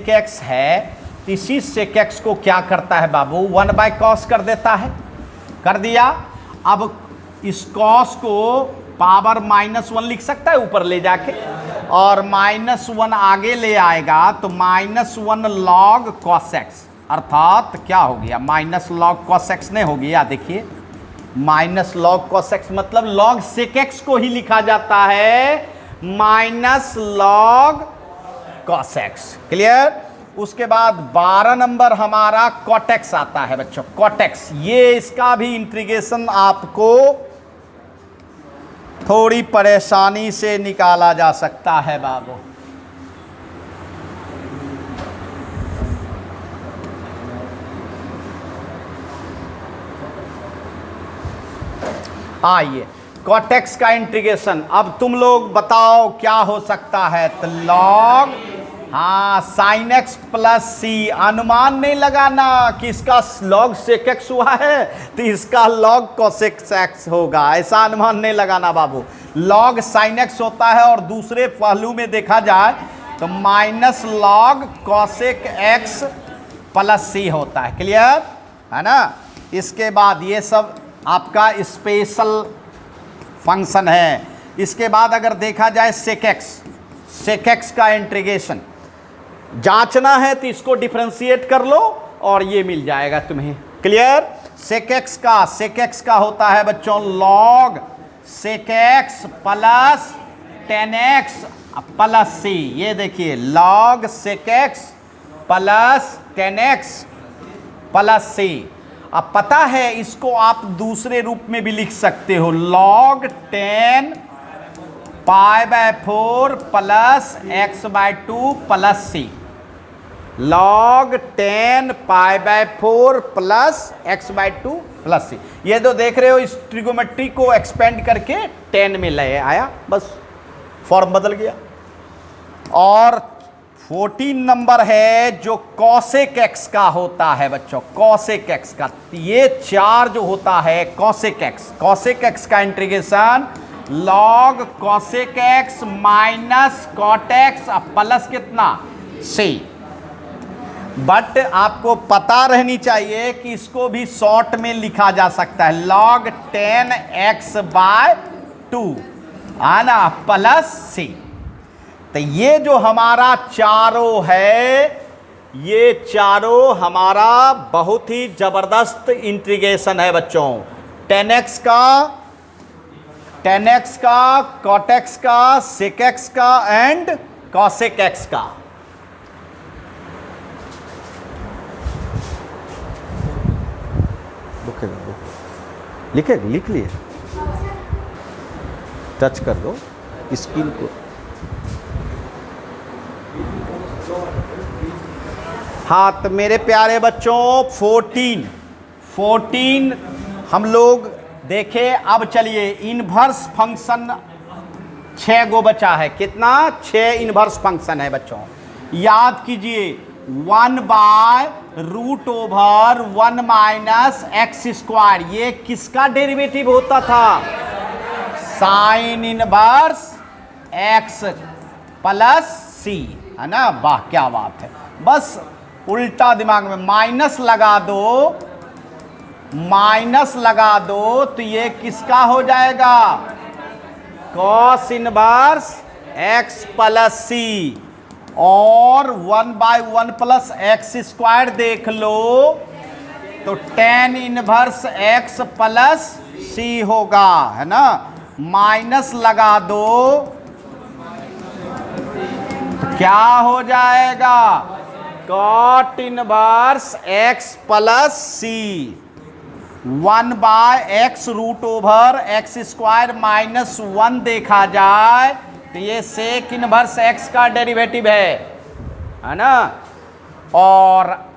Speaker 1: x है, इसी sec x को क्या करता है बाबू? 1/cos कर देता है, कर दिया। अब इस cos को पावर -1 लिख सकता है ऊपर ले जाके, और -1 आगे ले आएगा तो -1 log cos x, अर्थात क्या हो गया? माइनस log cos x नहीं हो गया? देखिए, माइनस log cos x मतलब log sec x को ही लिखा जाता है minus log cos x। Clear? उसके बाद 12 नंबर हमारा cot x आता है बच्चों, cot x। ये इसका भी इंटीग्रेशन आपको थोड़ी परेशानी से निकाला जा सकता है बाबू। आइए, cot x का इंटीग्रेशन, अब तुम लोग बताओ क्या हो सकता है? तो log, हाँ, sin x प्लस c। अनुमान नहीं लगाना कि इसका log sec x हुआ है तो इसका log cosec x होगा, ऐसा अनुमान नहीं लगाना बाबू। log sin x होता है, और दूसरे पहलू में देखा जाए तो minus log cosec x plus c होता है। क्लियर है ना? इसके बाद ये सब आपका स्पेशल फंक्शन है। इसके बाद अगर देखा जाए sec x का इंटीग्रेशन जांचना है तो इसको डिफरेंशिएट कर लो और ये मिल जाएगा तुम्हें। क्लियर? sec x का होता है बच्चों log sec x plus 10x plus c। ये देखिए, log sec x plus 10x plus c। अब पता है इसको आप दूसरे रूप में भी लिख सकते हो, log 10 π/4 plus x/2 plus c। log 10 π/4 plus x/2 plus c। ये तो देख रहे हो, इस ट्रिगोमेट्री को एक्सपेंड करके 10 में ले आया, बस फॉर्म बदल गया। और 14 नंबर है जो cosec x का होता है बच्चों, cosec x का। ये 4 जो होता है cosec x का integration log cosec x minus cot x plus कितना? c। बट आपको पता रहनी चाहिए कि इसको भी शॉर्ट में लिखा जा सकता है, log 10x/2 आना प्लस c। तो ये जो हमारा चारों है, ये चारों हमारा बहुत ही जबरदस्त इंटीग्रेशन है बच्चों। 10x का टेन एक्स का, कॉट एक्स का, सेक एक्स का एंड कॉसेक एक्स का। लिख लिए, टच कर दो स्क्रीन को। हाँ तो मेरे प्यारे बच्चों 14 हम लोग देखे। अब चलिए इनवर्स फंक्शन 6 गो बचा है। कितना? 6 इनवर्स फंक्शन है बच्चों। याद कीजिए 1/√1 माइनस एक्स स्क्वायर, ये किसका डेरिवेटिव होता था? Sign inverse x plus c, है ना। वाह क्या बात है। बस उल्टा दिमाग में माइनस लगा दो तो ये किसका हो जाएगा? कॉस इनवर्स एक्स प्लस सी। और 1/1 प्लस एक्स स्क्वायर देख लो तो tan इनवर्स एक्स प्लस सी होगा, है ना। माइनस लगा दो क्या हो जाएगा? कॉट इनवर्स एक्स प्लस सी। 1/x√x स्क्वायर माइनस 1 देखा जाए तो ये सेक इनवर्स एक्स का डेरिवेटिव है ना। और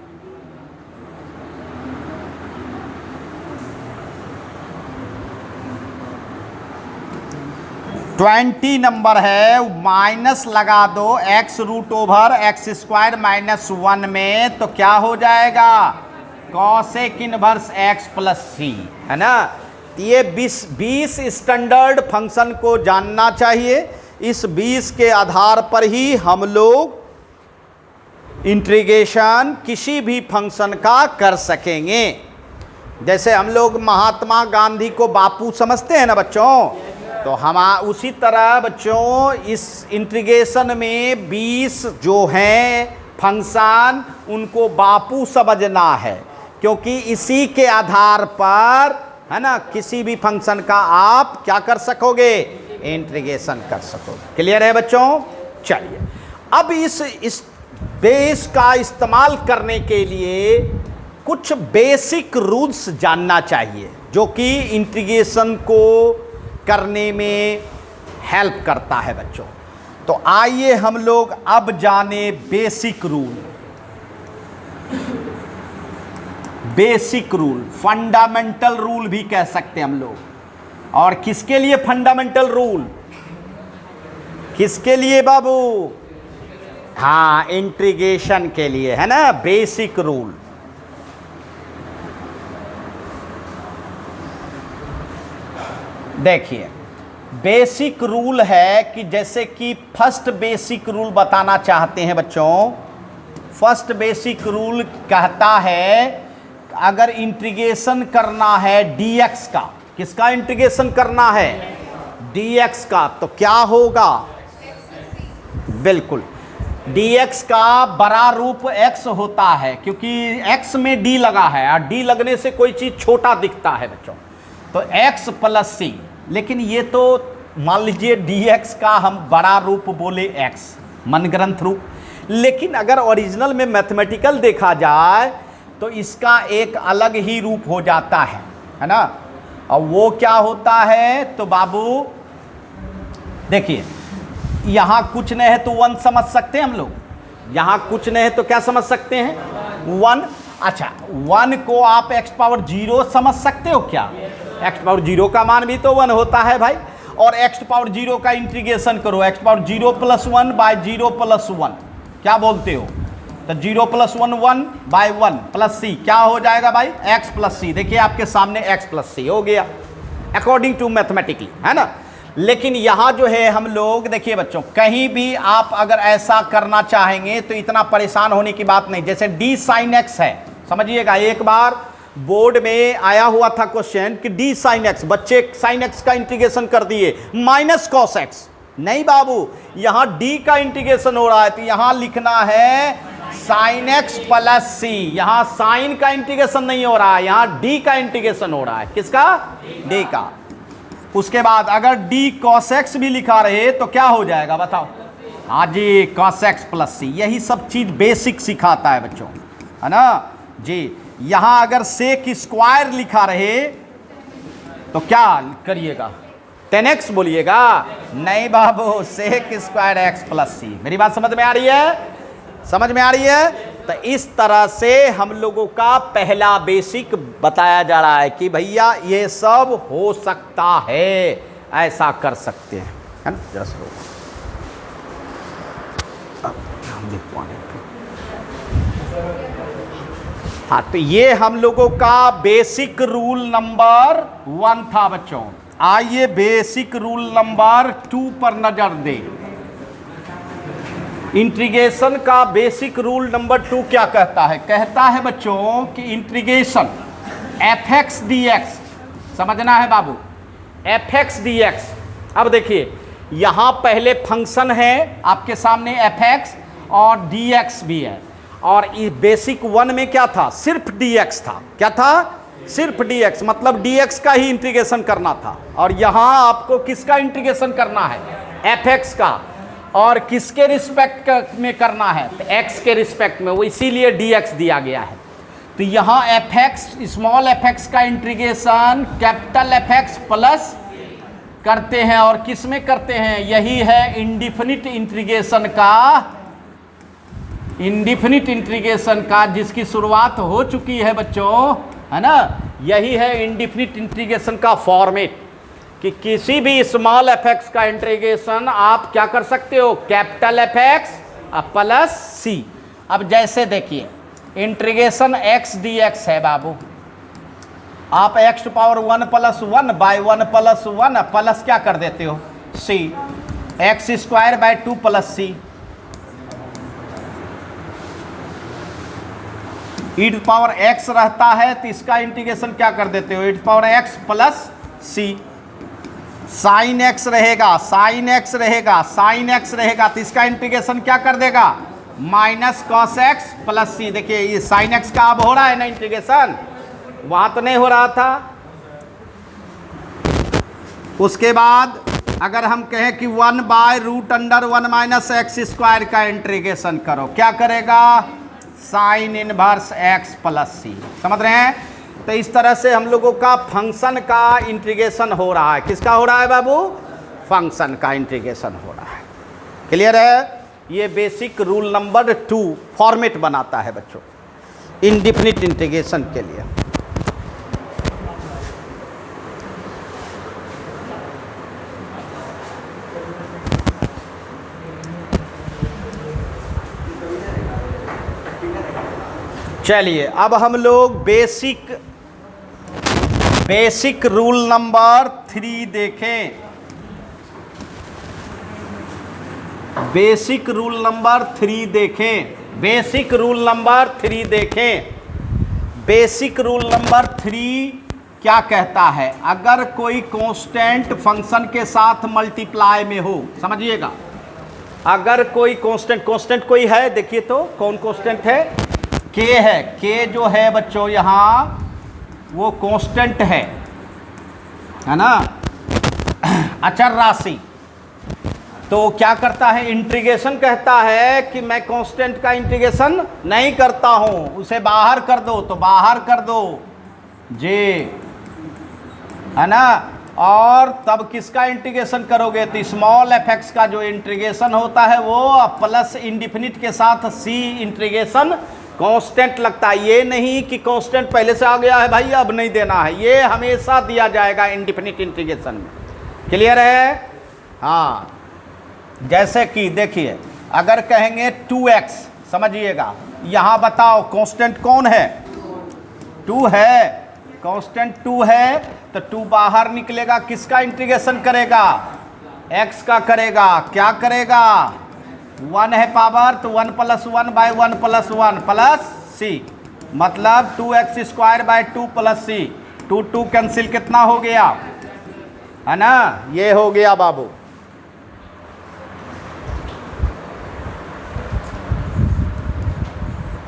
Speaker 1: ट्वेंटी नंबर है, माइनस लगा दो x√x स्क्वायर माइनस 1 में तो क्या हो जाएगा? Cosec inverse x plus c, है ना। ये 20 स्टैंडर्ड फंक्शन को जानना चाहिए। इस 20 के आधार पर ही हम लोग इंटीग्रेशन किसी भी फंक्शन का कर सकेंगे। जैसे हम लोग महात्मा गांधी को बापू समझते हैं ना बच्चों, तो हम उसी तरह बच्चों इस इंटीग्रेशन में 20 जो हैं फंक्शन उनको बापू समझना है, क्योंकि इसी के आधार पर, है ना, किसी भी फंक्शन का आप क्या कर सकोगे? इंटीग्रेशन कर सकोगे। क्लियर है बच्चों? चलिए अब इस बेस का इस्तेमाल करने के लिए कुछ बेसिक रूल्स जानना चाहिए जो कि इंटीग्रेशन को करने में हेल्प करता है बच्चों। तो आइए हम लोग अब जाने basic rule. Basic rule, fundamental rule भी कह सकते हैं हम लोग। और किसके लिए फंडामेंटल रूल? किसके लिए बाबू? हाँ, इंटीग्रेशन के लिए, है ना। बेसिक रूल देखिए, बेसिक रूल है कि जैसे कि फर्स्ट बेसिक रूल बताना चाहते हैं बच्चों। फर्स्ट बेसिक रूल कहता है अगर इंटीग्रेशन करना है dx का, किसका इंटीग्रेशन करना है? dx का, तो क्या होगा? बिल्कुल dx का बड़ा रूप x होता है, क्योंकि x में d लगा है और d लगने से कोई चीज़ छोटा दिखता है बच्चों, तो x प्लस c। लेकिन ये तो मान लीजिए dx का हम बड़ा रूप बोले x, मनगढ़ंत रूप। लेकिन अगर ओरिजिनल में मैथमेटिकल देखा जाए तो इसका एक अलग ही रूप हो जाता है ना। और वो क्या होता है? तो बाबू देखिए, यहाँ कुछ नहीं है तो 1 समझ सकते हैं हम लोग। यहाँ कुछ नहीं है तो क्या समझ सकते हैं? 1। अच्छा, 1 को आप x⁻0 समझ सकते हो क्या? x⁻0 का मान भी तो 1 होता है भाई। और x⁻0 का इंटीग्रेशन करो, x⁻0 + 1/0 + 1, क्या बोलते हो? तो 0 + 1 1/1 प्लस c, क्या हो जाएगा भाई? x plus c. देखिए आपके सामने x प्लस सी हो गया अकॉर्डिंग टू मैथमेटिकली, है ना। लेकिन यहाँ जो है हम लोग देखिए बच्चों, कहीं भी आप अगर ऐसा करना चाहेंगे तो इतना परेशान होने की बात नहीं। जैसे d sin x है, समझिएगा, एक बार बोर्ड में आया हुआ था क्वेश्चन कि d sin x, बच्चे sin x का इंटीग्रेशन कर दिए माइनस cos x। नहीं बाबू, यहाँ d का इंटीग्रेशन हो रहा है तो यहाँ लिखना है sin x प्लस c। यहाँ sin का इंटीग्रेशन नहीं हो रहा है, यहाँ d का इंटीग्रेशन हो रहा है। किसका? d का। उसके बाद अगर डी कॉस एक्स भी लिखा रहे तो क्या हो जाएगा बताओ? हाँ जी, कॉस एक्स प्लस सी। यही सब चीज बेसिक सिखाता है बच्चों, है ना जी। यहां अगर सेक स्क्वायर लिखा रहे तो क्या करिएगा? 10x बोलिएगा? नहीं बाबू, सेक स्क्वायर एक्स प्लस सी। मेरी बात समझ में आ रही है? समझ में आ रही है? तो इस तरह से हम लोगों का पहला बेसिक बताया जा रहा है कि भैया ये सब हो सकता है, ऐसा कर सकते हैं, है ना। जरा सा हाँ, तो ये हम लोगों का बेसिक रूल नंबर 1 था बच्चों। आइए बेसिक रूल नंबर 2 पर नजर दें। इंटीग्रेशन का बेसिक रूल नंबर 2 क्या कहता है? कहता है बच्चों कि integration F x D x, समझना है बाबू, एफ एक्स डी एक्स। अब देखिए यहां पहले फंक्शन है आपके सामने एफ एक्स और डी एक्स भी है, और इस बेसिक 1 में क्या था? सिर्फ dx था। क्या था? सिर्फ dx, मतलब dx का ही इंटीग्रेशन करना था। और यहां आपको किसका इंटीग्रेशन करना है? fx का। और किसके रिस्पेक्ट में करना है? तो x के रिस्पेक्ट में, वो इसीलिए dx दिया गया है। तो यहां fx, स्मॉल fx का इंटीग्रेशन कैपिटल fx प्लस करते हैं, और किस में करते हैं? यही है इंडिफिनिट इंटीग्रेशन का, इंडिफिनिट इंटीग्रेशन का जिसकी शुरुआत हो चुकी है बच्चों, है ना। यही है इंडिफिनिट इंटीग्रेशन का फॉर्मेट, कि किसी भी स्मॉल एफ एक्स का इंटीग्रेशन आप क्या कर सकते हो? कैपिटल एफ एक्स प्लस सी। अब जैसे देखिए इंटीग्रेशन एक्स डी एक्स है बाबू, आप x to power 1 plus 1 by 1 plus 1 plus क्या कर देते हो? C. X square by 2 plus c. E to power x रहता है तो इसका इंटीग्रेशन क्या कर देते हो? E to power x plus c. Sine x रहेगा, साइन एक्स रहेगा, साइन एक्स रहेगा, तो इसका इंटीग्रेशन क्या कर देगा? Minus cos x plus c. देखिए ये साइन एक्स का अब हो रहा है ना इंटीग्रेशन, वहां तो नहीं हो रहा था। उसके बाद अगर हम कहें कि 1 by root under 1 minus x square का इंटीग्रेशन करो, क्या करेगा? Sine inverse x plus c. समझ रहे हैं? तो इस तरह से हम लोगों का फंक्शन का इंटीग्रेशन हो रहा है। किसका हो रहा है बाबू? फंक्शन का इंटीग्रेशन हो रहा है। क्लियर है? ये बेसिक रूल नंबर 2 फॉर्मेट बनाता है बच्चों इंडिफिनिट इंटीग्रेशन के लिए। चलिए अब हम लोग बेसिक रूल नंबर 3 देखें। बेसिक रूल नंबर 3 देखें। बेसिक रूल नंबर 3 देखें। बेसिक रूल नंबर 3 क्या कहता है? अगर कोई कांस्टेंट फंक्शन के साथ मल्टीप्लाई में हो, समझिएगा, अगर कोई कांस्टेंट कोई है, देखिए तो कौन कांस्टेंट है? k है। k जो है बच्चों यहाँ वो कांस्टेंट है ना, अचर राशि। तो क्या करता है? इंटीग्रेशन कहता है कि मैं कांस्टेंट का इंटीग्रेशन नहीं करता हूं, उसे बाहर कर दो, तो बाहर कर दो जे, है ना। और तब किसका इंटीग्रेशन करोगे? तो स्मॉल एफ एक्स का जो इंटीग्रेशन होता है वो प्लस इंडिफिनिट के साथ सी इंटीग्रेशन कांस्टेंट लगता है। ये नहीं कि कांस्टेंट पहले से आ गया है भाई अब नहीं देना है, ये हमेशा दिया जाएगा इंडिफिनिट इंटीग्रेशन में। क्लियर है? हाँ, जैसे कि देखिए अगर कहेंगे 2x, समझिएगा, यहाँ बताओ कांस्टेंट कौन है? 2 है। कांस्टेंट 2 है तो 2 बाहर निकलेगा, किसका इंटीग्रेशन करेगा? x का करेगा। क्या करेगा? 1 है पावर, तो 1 plus 1 by 1 plus 1 plus c, मतलब 2x square by 2 plus c. 2 cancel कितना हो गया? है ना, ये हो गया बाबू।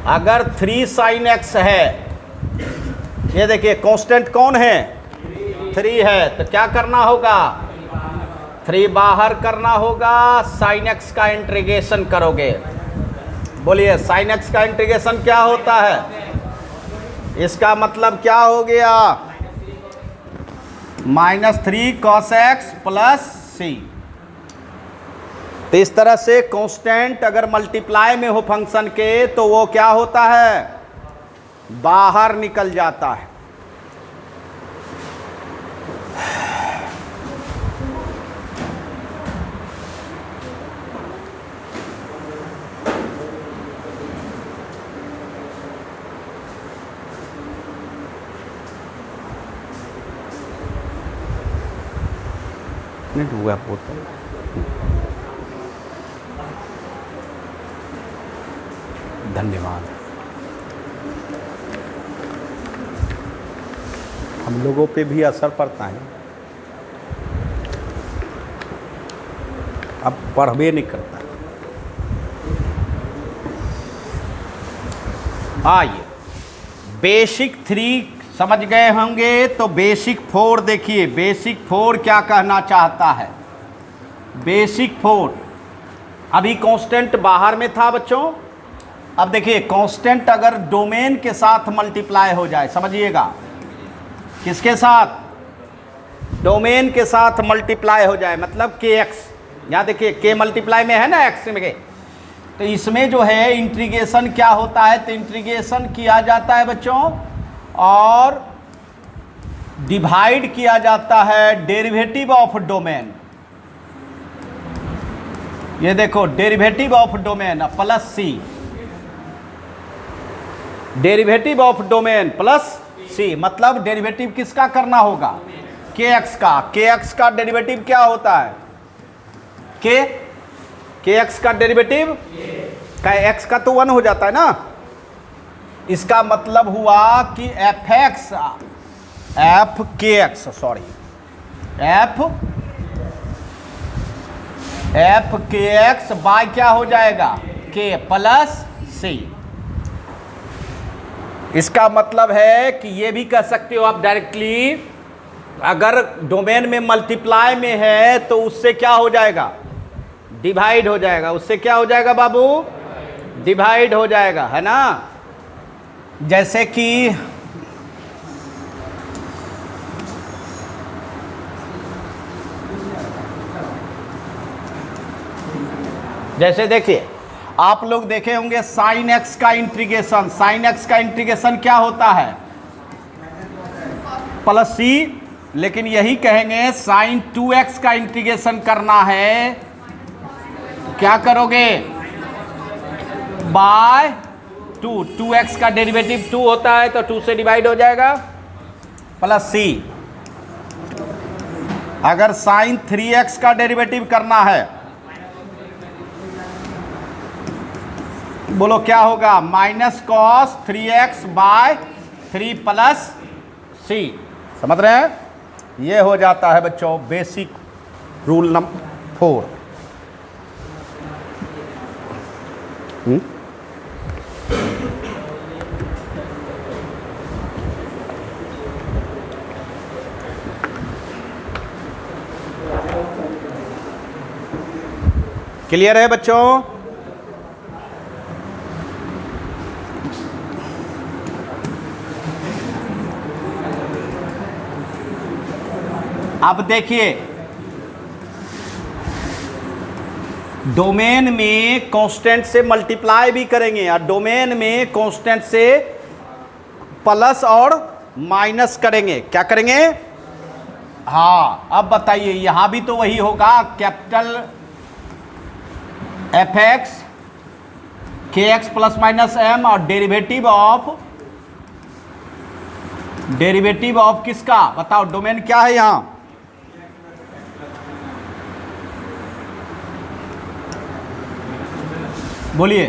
Speaker 1: अगर 3 साइन एक्स है, ये देखिए कांस्टेंट कौन है? 3 है तो क्या करना होगा, 3 बाहर करना होगा, साइन एक्स का इंटीग्रेशन करोगे। बोलिए साइन एक्स का इंटीग्रेशन क्या होता है, इसका मतलब क्या हो गया, -3 cos x प्लस सी। तो इस तरह से कांस्टेंट अगर मल्टीप्लाई में हो फंक्शन के तो वो क्या होता है, बाहर निकल जाता है। नहीं हुआ बोतल, धन्यवाद। हम लोगों पे भी असर पड़ता है, अब पढ़वे नहीं करता। आइए बेसिक 3 समझ गए होंगे तो बेसिक 4 देखिए। बेसिक 4 क्या कहना चाहता है, बेसिक 4 अभी कांस्टेंट बाहर में था बच्चों। अब देखिए कांस्टेंट अगर डोमेन के साथ मल्टीप्लाई हो जाए, समझिएगा किसके साथ, डोमेन के साथ मल्टीप्लाई हो जाए, मतलब के एक्स, यहाँ देखिए के मल्टीप्लाई में है ना एक्स में के, तो इसमें जो है इंटीग्रेशन क्या होता है, तो इंटीग्रेशन किया जाता है बच्चों और डिवाइड किया जाता है डेरिवेटिव ऑफ डोमेन। ये देखो derivative of domain plus c, derivative of domain plus c, मतलब डेरिवेटिव किसका करना होगा, के एक्स का। के एक्स का डेरिवेटिव क्या होता है, के एक्स का डेरिवेटिव का एक्स का तो 1 हो जाता है ना। इसका मतलब हुआ कि एफ एक्स, एफ के एक्स, सॉरी एफ के एक्स बाय क्या हो जाएगा, के प्लस सी। इसका मतलब है कि ये भी कह सकते हो आप डायरेक्टली, अगर डोमेन में मल्टीप्लाई में है तो उससे क्या हो जाएगा, डिवाइड हो जाएगा। उससे क्या हो जाएगा बाबू, डिवाइड हो जाएगा, है ना। जैसे कि जैसे देखिए आप लोग देखे होंगे साइन एक्स का इंटीग्रेशन, साइन एक्स का इंटीग्रेशन क्या होता है, प्लस सी। लेकिन यही कहेंगे साइन 2x का इंटीग्रेशन करना है, क्या करोगे, बाय 2x का डेरिवेटिव 2 होता है तो 2 से डिवाइड हो जाएगा, प्लस सी। अगर साइन 3x का डेरिवेटिव करना है, बोलो क्या होगा, -cos 3x bye 3 plus c. समझ रहे हैं, ये हो जाता है बच्चों बेसिक रूल नंबर 4। क्लियर है बच्चों। अब देखिए डोमेन में कांस्टेंट से मल्टीप्लाई भी करेंगे और डोमेन में कांस्टेंट से प्लस और माइनस करेंगे। क्या करेंगे, हाँ अब बताइए, यहां भी तो वही होगा, कैपिटल एफ एक्स के एक्स प्लस माइनस एम और डेरिवेटिव ऑफ किसका, बताओ डोमेन क्या है यहां, बोलिए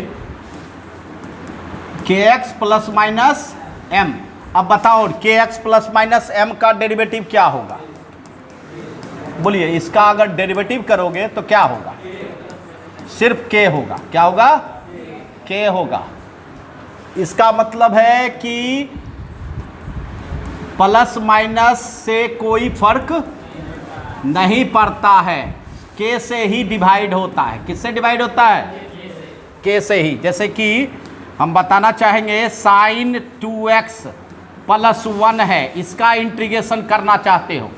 Speaker 1: के एक्स प्लस माइनस एम। अब बताओ के एक्स प्लस माइनस एम का डेरिवेटिव क्या होगा, बोलिए इसका अगर डेरिवेटिव करोगे तो क्या होगा, सिर्फ के होगा। क्या होगा, के होगा। इसका मतलब है कि प्लस माइनस से कोई फर्क नहीं पड़ता है, के से ही डिवाइड होता है। किससे डिवाइड होता है? के से ही। जैसे कि हम बताना चाहेंगे साइन 2x प्लस 1 है, इसका इंटीग्रेशन करना चाहते हो,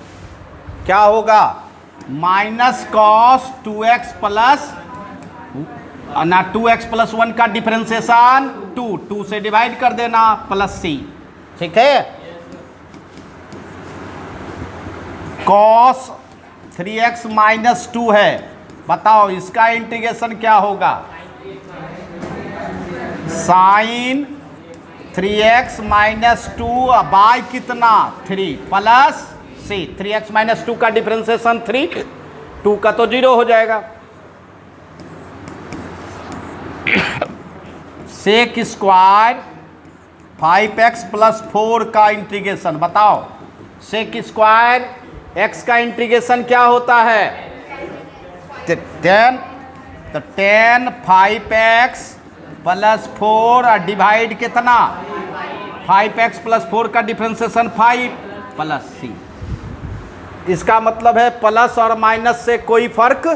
Speaker 1: क्या होगा? माइनस कॉस 2x प्लस ना 2x प्लस 1 का डिफरेंशिएशन 2 से डिवाइड कर देना प्लस c। ठीक है। कॉस 3x माइनस 2 है, बताओ इसका इंटीग्रेशन क्या होगा? साइन 3x माइनस 2 बाय कितना? 3 प्लस c। 3x माइनस 2 का डिफरेंशिएशन 3, 2 का तो 0 हो जाएगा। सेक स्क्वायर 5x प्लस 4 का इंटीग्रेशन बताओ। सेक स्क्वायर x का इंटीग्रेशन क्या होता है? 10, तो 10 5x प्लस 4 और डिवाइड कितना? 5x प्लस 4 का डिफरेंशिएशन 5 प्लस c। इसका मतलब है प्लस और माइनस से कोई फर्क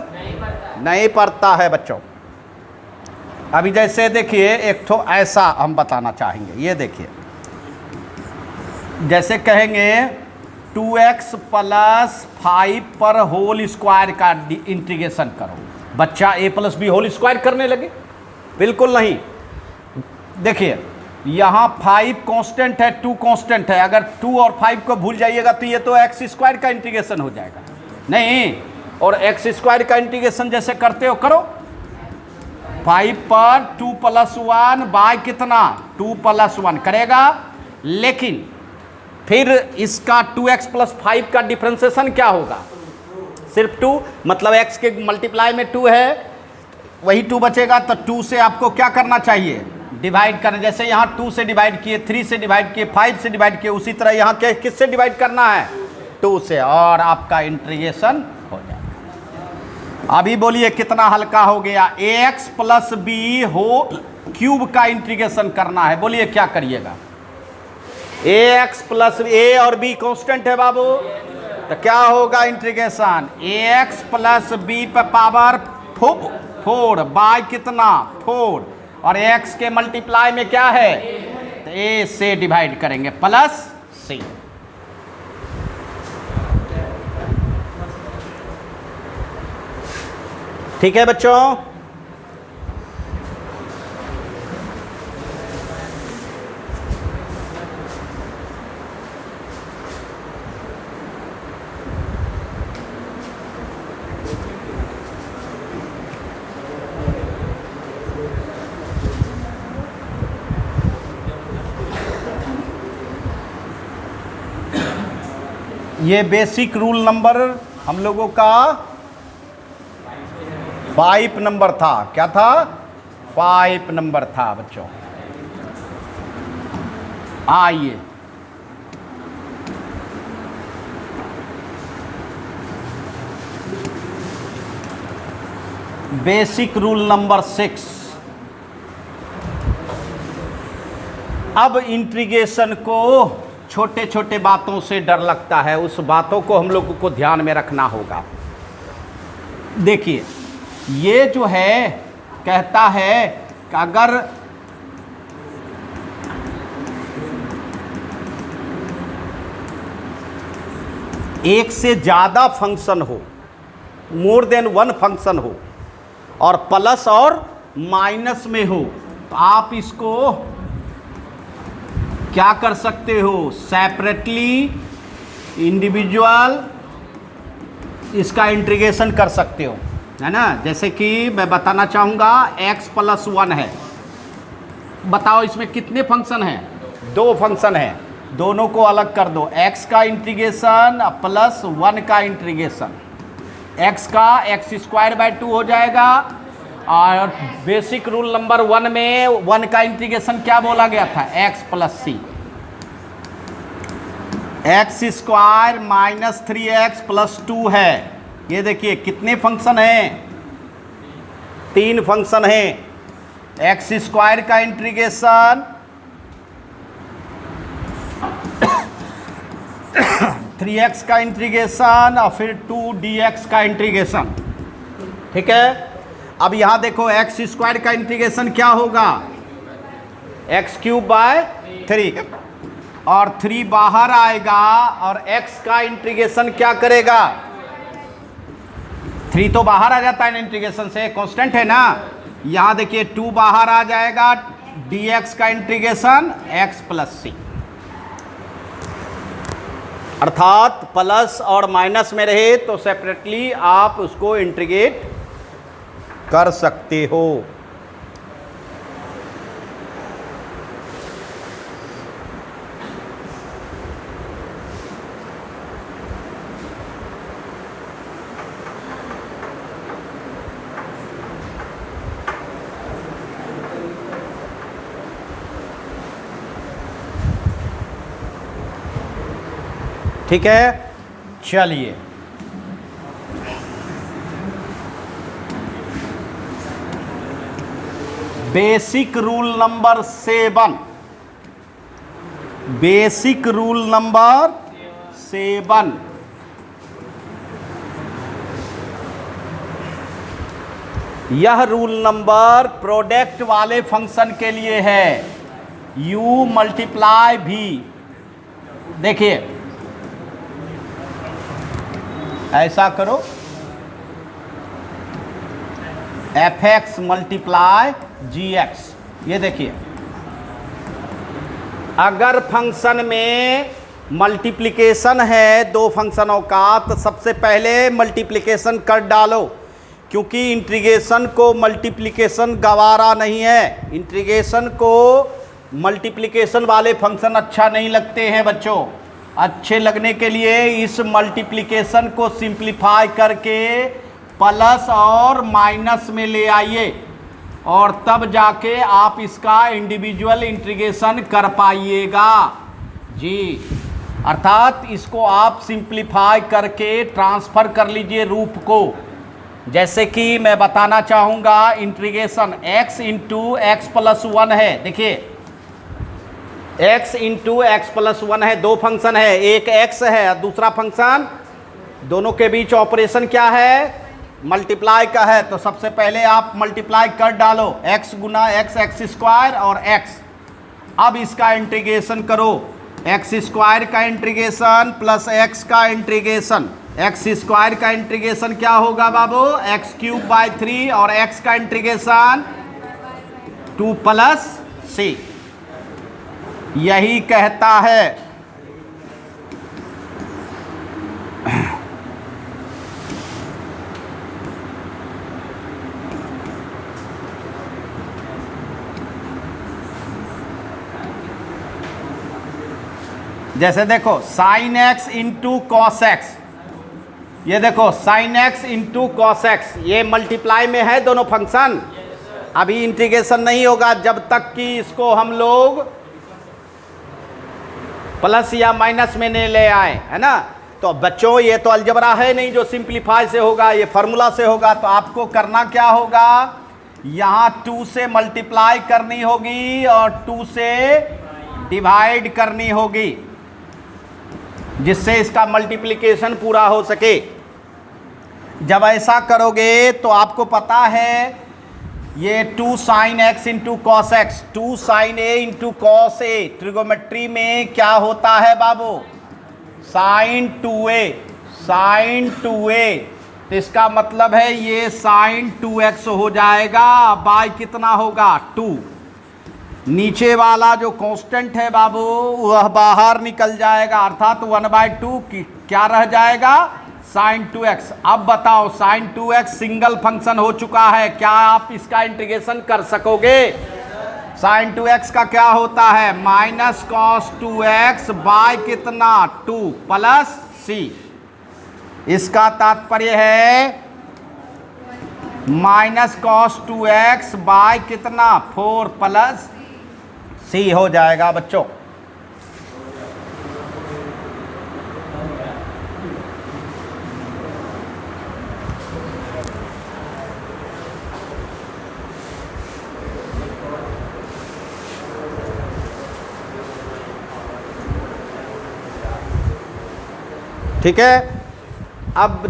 Speaker 1: नहीं पड़ता है बच्चों। अभी जैसे देखिए एक तो ऐसा हम बताना चाहेंगे, ये देखिए जैसे कहेंगे 2x प्लस 5 पर होल स्क्वायर का इंटीग्रेशन करो, बच्चा a plus b whole square करने लगे? बिल्कुल नहीं। देखिए यहाँ 5 कांस्टेंट है, 2 कांस्टेंट है, अगर 2 और 5 को भूल जाइएगा तो ये तो x स्क्वायर का इंटीग्रेशन हो जाएगा। नहीं, और x स्क्वायर का इंटीग्रेशन जैसे करते हो करो। 5 पर 2 प्लस 1 बाय कितना? 2 प्लस 1 करेगा, लेकिन फिर इसका 2x प्लस 5 का डिफरेंशिएशन क्या होगा? सिर्फ 2, मतलब x के मल्टीप्लाई में 2 है, वही 2 बचेगा, तो 2 से आपको क्या करना चाहिए? डिवाइड करना। जैसे यहाँ 2 से डिवाइड किए, 3 से डिवाइड किए, 5 से डिवाइड किए, उसी तरह यहाँ किससे डिवाइड करना है? 2 से, और आपका इंटीग्रेशन हो जाएगा। अभी बोलिए कितना हल्का हो गया? ax प्लस बी हो क्यूब का इंटीग्रेशन करना है, बोलिए क्या करिएगा? ax प्लस a और b कांस्टेंट है बाबू, तो क्या होगा इंटीग्रेशन? ax प्लस b पर पावर 4 बाय कितना? 4, और x के मल्टीप्लाई में क्या है? तो a से डिवाइड करेंगे प्लस c। ठीक है बच्चों? ये बेसिक रूल नंबर हम लोगों का 5 नंबर था। क्या था? 5 नंबर था बच्चों। आइए बेसिक रूल नंबर 6। अब इंटीग्रेशन को छोटे छोटे बातों से डर लगता है, उस बातों को हम लोगों को ध्यान में रखना होगा। देखिए ये जो है कहता है कि अगर एक से ज़्यादा फंक्शन हो, मोर देन 1 फंक्शन हो, और प्लस और माइनस में हो, तो आप इसको क्या कर सकते हो? सेपरेटली इंडिविजुअल इसका इंटीग्रेशन कर सकते हो, है ना। जैसे कि मैं बताना चाहूँगा x प्लस 1 है, बताओ इसमें कितने फंक्शन हैं? 2 फंक्शन हैं, दोनों को अलग कर दो। x का इंटीग्रेशन प्लस 1 का इंटीग्रेशन, x का x²/2 हो जाएगा, और बेसिक रूल नंबर 1 में 1 का इंटीग्रेशन क्या बोला गया था? x plus c। x² minus 3x plus 2 है। ये देखिए कितने फंक्शन हैं? 3 फंक्शन हैं। x² का इंटीग्रेशन 3x का इंटीग्रेशन और फिर 2dx का इंटीग्रेशन। ठीक है, अब यहाँ देखो एक्स स्क्वायर का इंटीग्रेशन क्या होगा, x³/3 और 3 बाहर आएगा और x का इंटीग्रेशन क्या करेगा, 3 तो बाहर आ जाता है इंटीग्रेशन से, कांस्टेंट है ना। यहाँ देखिए 2 बाहर आ जाएगा, dx का इंटीग्रेशन x+c, अर्थात प्लस और माइनस में रहे तो सेपरेटली आप उसको इंटीग्रेट कर सकते हो। ठीक है, चलिए basic rule number 7, basic rule number 7, यह रूल नंबर प्रोडक्ट वाले फंक्शन के लिए है, u मल्टीप्लाई v। देखिए ऐसा करो, fx मल्टीप्लाई gx। ये देखिए अगर फंक्शन में मल्टीप्लिकेशन है दो फंक्शनों का तो सबसे पहले मल्टीप्लिकेशन कर डालो, क्योंकि इंटीग्रेशन को मल्टीप्लिकेशन गवारा नहीं है। इंटीग्रेशन को मल्टीप्लिकेशन वाले फंक्शन अच्छा नहीं लगते हैं बच्चों। अच्छे लगने के लिए इस मल्टीप्लिकेशन को सिंप्लीफाई करके प्लस और माइनस में ले आइए और तब जाके आप इसका इंडिविजुअल इंटीग्रेशन कर पाइएगा जी। अर्थात इसको आप सिंप्लीफाई करके ट्रांसफ़र कर लीजिए रूप को। जैसे कि मैं बताना चाहूँगा इंटीग्रेशन x इंटू x+1 है। देखिए x इंटू x+1 है, दो फंक्शन है, एक x है और दूसरा फंक्शन, दोनों के बीच ऑपरेशन क्या है, मल्टीप्लाई का है। तो सबसे पहले आप मल्टीप्लाई कर डालो, x गुना x² और x। अब इसका इंटीग्रेशन करो, x² का इंटीग्रेशन प्लस x का इंटीग्रेशन। x² का इंटीग्रेशन क्या होगा बाबू, x³/3 और x का इंटीग्रेशन 2+c। यही कहता है जैसे देखो sine x into cos x, ये देखो sine x into cos x, ये मल्टीप्लाई में है दोनों फंक्शन। अभी इंटीग्रेशन नहीं होगा जब तक कि इसको हम लोग प्लस या माइनस में नहीं ले आए, है ना। तो बच्चों ये तो अलजबरा है नहीं जो सिंप्लीफाई से होगा, ये फार्मूला से होगा। तो आपको करना क्या होगा, यहाँ 2 से मल्टीप्लाई करनी होगी और 2 से डिवाइड करनी होगी, जिससे इसका मल्टीप्लिकेशन पूरा हो सके। जब ऐसा करोगे तो आपको पता है ये 2 sin x into cos x, 2 sin a into cos a, trigonometry में क्या होता है बाबू, sin 2a, sin 2a। तो इसका मतलब है ये sin 2x हो जाएगा, बाय कितना होगा 2। नीचे वाला जो कांस्टेंट है बाबू वह बाहर निकल जाएगा, अर्थात 1/2 क्या रह जाएगा, sin 2x। अब बताओ sin 2x सिंगल फंक्शन हो चुका है, क्या आप इसका इंटीग्रेशन कर सकोगे। sin 2x का क्या होता है, -cos 2x बाय कितना 2+c। इसका तात्पर्य है -cos 2x बाय कितना 4+c हो जाएगा बच्चों। ठीक है। अब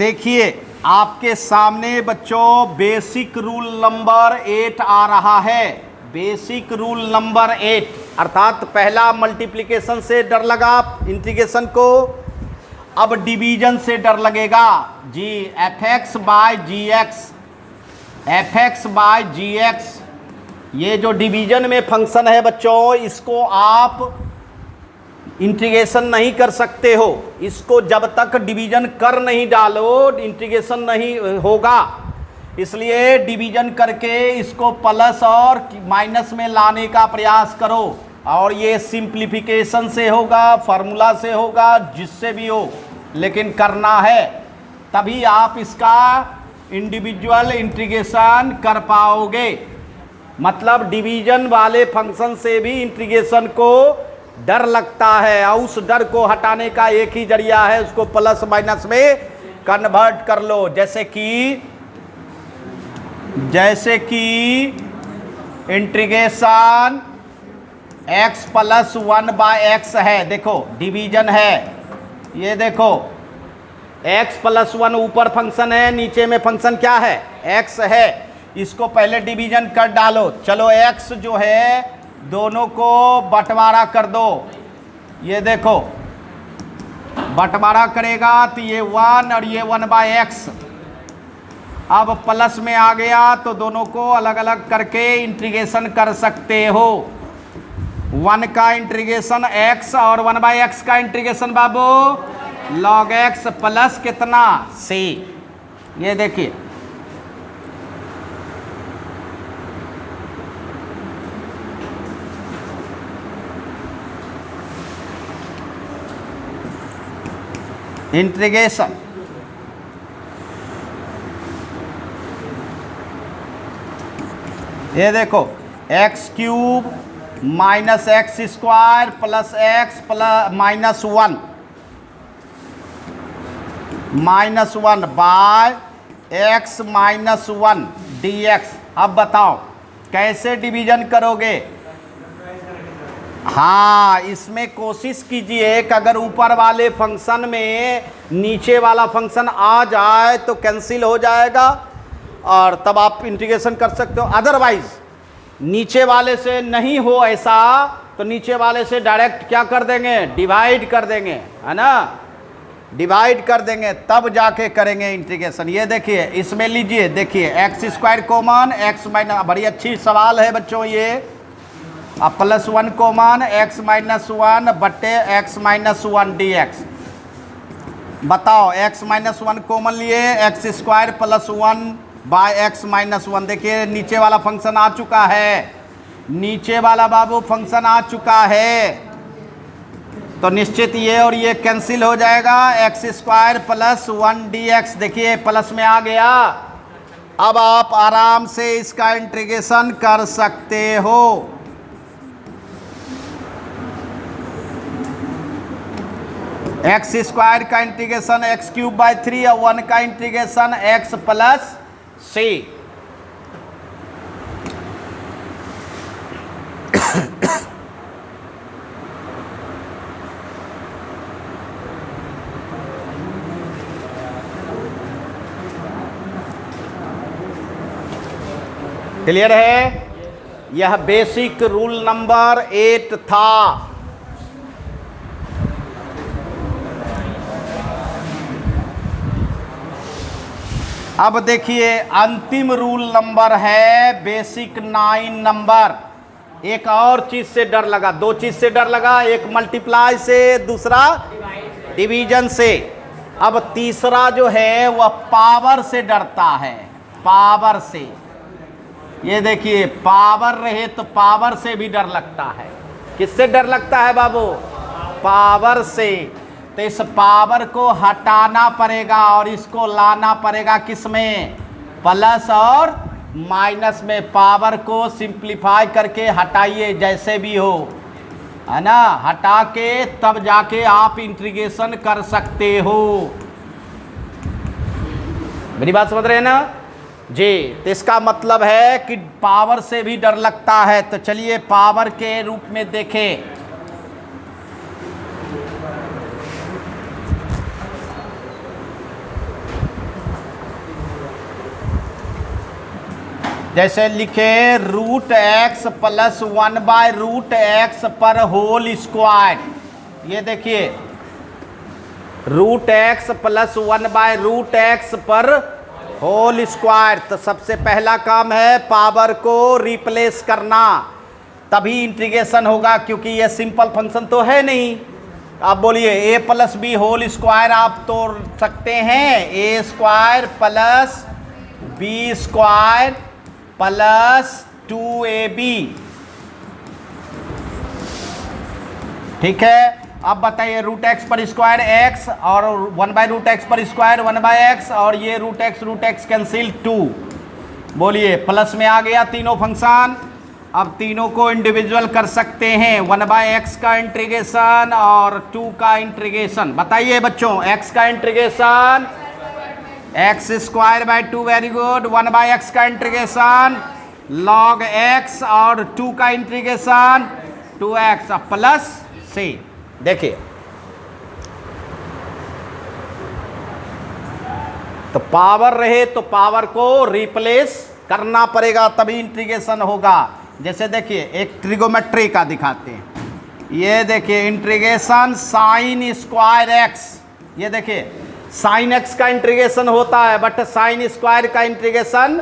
Speaker 1: देखिए आपके सामने बच्चों बेसिक रूल नंबर 8 आ रहा है। बेसिक रूल नंबर 8 अर्थात पहला मल्टीप्लिकेशन से डर लगा इंटीग्रेशन को, अब डिवीजन से डर लगेगा। जी fx बाय gx, ये जो डिवीजन में फंक्शन है बच्चों, इसको आप इंटीग्रेशन नहीं कर सकते हो। इसको जब तक डिवीजन कर नहीं डालो इंटीग्रेशन नहीं होगा। इसलिए डिवीजन करके इसको प्लस और माइनस में लाने का प्रयास करो, और ये सिंप्लीफिकेशन से होगा, फार्मूला से होगा, जिससे भी हो, लेकिन करना है, तभी आप इसका इंडिविजुअल इंटीग्रेशन कर पाओगे। मतलब डिवीजन वाले फंक्शन से भी इंटीग्रेशन को डर लगता है, और उस डर को हटाने का एक ही जरिया है, उसको प्लस माइनस में कन्वर्ट कर लो। जैसे कि इंटीग्रेशन x प्लस 1/x है, देखो डिवीजन है, ये देखो x प्लस 1 ऊपर फंक्शन है, नीचे में फंक्शन क्या है x है, इसको पहले डिवीजन कर डालो। चलो x जो है दोनों को बंटवारा कर दो, ये देखो बंटवारा करेगा तो ये 1 और ये 1/x, अब प्लस में आ गया तो दोनों को अलग अलग करके इंटीग्रेशन कर सकते हो। 1 का इंटीग्रेशन x और 1/x का इंटीग्रेशन बाबू log x प्लस कितना c, ये देखिए इंटीग्रेशन ये देखो x cube minus x square plus x plus minus one by x minus 1 dx। अब बताओ कैसे डिवीजन करोगे। हाँ, इसमें कोशिश कीजिए कि अगर ऊपर वाले फंक्शन में नीचे वाला फंक्शन आ जाए तो कैंसिल हो जाएगा और तब आप इंटीग्रेशन कर सकते हो। अदरवाइज नीचे वाले से नहीं हो ऐसा तो नीचे वाले से डायरेक्ट क्या कर देंगे, डिवाइड कर देंगे, है ना, डिवाइड कर देंगे, तब जाके करेंगे इंटीग्रेशन। ये देखिए इसमें लीजिए, देखिए x square common x minus, बड़ी अच्छी सवाल है बच्चों ये। अब प्लस 1 कॉमन एक्स माइनस 1 बट्टे एक्स माइनस 1 dx। बताओ एक्स माइनस 1 कॉमन लिए, x square plus 1 by x minus 1। देखिए नीचे वाला फंक्शन आ चुका है, नीचे वाला बाबू फंक्शन आ चुका है, तो निश्चित ये और ये कैंसिल हो जाएगा। एक्स स्क्वायर प्लस 1 dx, देखिए प्लस में आ गया। अब आप आराम से इसका इंटीग्रेशन कर सकते हो। एक्स स्क्वायर का इंटीग्रेशन एक्स क्यूब बाय 3 और 1 का integration x plus c। Clear है। यह बेसिक रूल नंबर 8 था। अब देखिए अंतिम रूल नंबर है बेसिक 9 नंबर। एक और चीज से डर लगा, दो चीज से डर लगा, एक मल्टीप्लाई से, दूसरा डिवीजन से। अब तीसरा जो है वह पावर से डरता है, पावर से। ये देखिए पावर रहे तो पावर से भी डर लगता है। किससे डर लगता है बाबू, पावर से। तो इस पावर को हटाना पड़ेगा और इसको लाना पड़ेगा किसमें, प्लस और माइनस में। पावर को सिंप्लीफाई करके हटाइए जैसे भी हो, है ना, हटा के तब जाके आप इंटीग्रेशन कर सकते हो। मेरी बात समझ रहे हैं ना। जी, तो इसका मतलब है कि पावर से भी डर लगता है। तो चलिए पावर के रूप में देखें। जैसे लिखे रूट एक्स प्लस 1/√x पर होल स्क्वायर। ये देखिए रूट एक्स प्लस 1/√x पर होल स्क्वायर। तो सबसे पहला काम है पावर को रिप्लेस करना, तभी इंटीग्रेशन होगा, क्योंकि ये सिंपल फंक्शन तो है नहीं। आप बोलिए a plus b whole square आप तोड़ सकते हैं, a square plus b square plus 2ab। ठीक है, अब बताइए रूट एक्स पर स्क्वायर एक्स और 1/√x पर स्क्वायर 1/x, और ये रूट एक्स कैंसिल 2। बोलिए प्लस में आ गया तीनों फंक्शन। अब तीनों को इंडिविजुअल कर सकते हैं, 1/x का इंटीग्रेशन और 2 का इंटीग्रेशन। बताइए बच्चों, x का integration x²/2, very good. 1/x का इंटीग्रेशन log x और 2 का इंटीग्रेशन 2x प्लस c। देखिए तो पावर रहे तो पावर को रिप्लेस करना पड़ेगा, तभी इंटीग्रेशन होगा। जैसे देखिए एक ट्रिगोमेट्री का दिखाते हैं। ये देखिए इंटीग्रेशन साइन स्क्वायर एक्स। ये देखिए साइन एक्स का इंटीग्रेशन होता है, बट साइन स्क्वायर का इंटीग्रेशन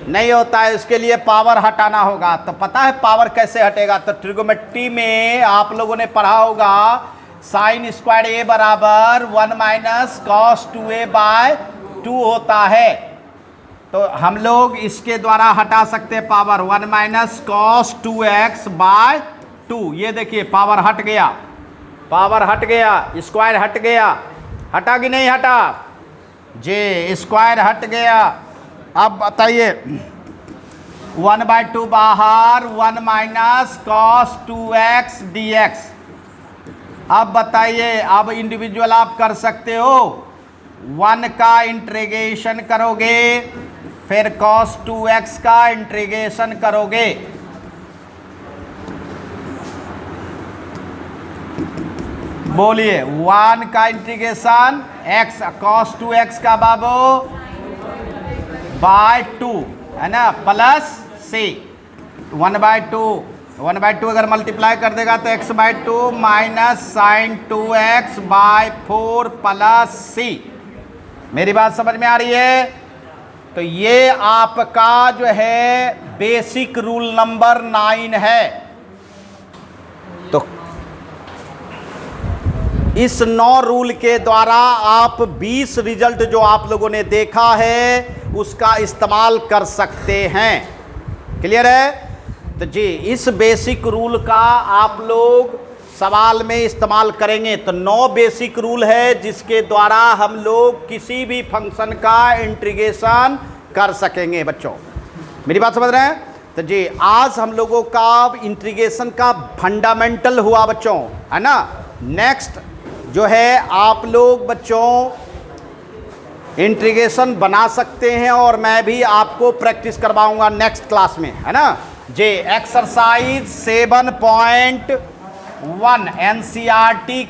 Speaker 1: नहीं होता है। इसके लिए पावर हटाना होगा। तो पता है पावर कैसे हटेगा? तो ट्रिगोमेट्री में आप लोगों ने पढ़ा होगा साइन स्क्वायर a बराबर 1 - cos 2a/2 होता है। तो हम लोग इसके द्वारा हटा सकते हैं पावर 1 - cos 2x/2। ये देखिए पावर हट गया, पावर हट गया, स्क्वायर हट गया। हटा कि नहीं हटा? जे स्क्वायर हट गया। अब बताइए 1/2 बाहर, 1 - cos 2x dx। अब बताइए, अब इंडिविजुअल आप कर सकते हो। 1 का इंटीग्रेशन करोगे, फिर cos 2x का इंटीग्रेशन करोगे। बोलिए 1 का इंटीग्रेशन x cos 2x का बाबू /2 है ना, प्लस c 1/2 अगर मल्टीप्लाई कर देगा तो x/2 minus sign 2x/4 plus c। मेरी बात समझ में आ रही है? तो ये आपका जो है बेसिक रूल नंबर 9 है। तो इस 9 रूल के द्वारा आप 20 रिजल्ट जो आप लोगों ने देखा है उसका इस्तेमाल कर सकते हैं। क्लियर है? तो जी इस बेसिक रूल का आप लोग सवाल में इस्तेमाल करेंगे। तो 9 बेसिक रूल है जिसके द्वारा हम लोग किसी भी फंक्शन का इंटीग्रेशन कर सकेंगे। बच्चों मेरी बात समझ रहे हैं? तो जी आज हम लोगों का इंटीग्रेशन का फंडामेंटल हुआ बच्चों, है ना। नेक्स्ट जो है आप लोग बच्चों इंटीग्रेशन बना सकते हैं और मैं भी आपको प्रैक्टिस करवाऊंगा नेक्स्ट क्लास में, है ना। जे एक्सरसाइज 7.1 NCERT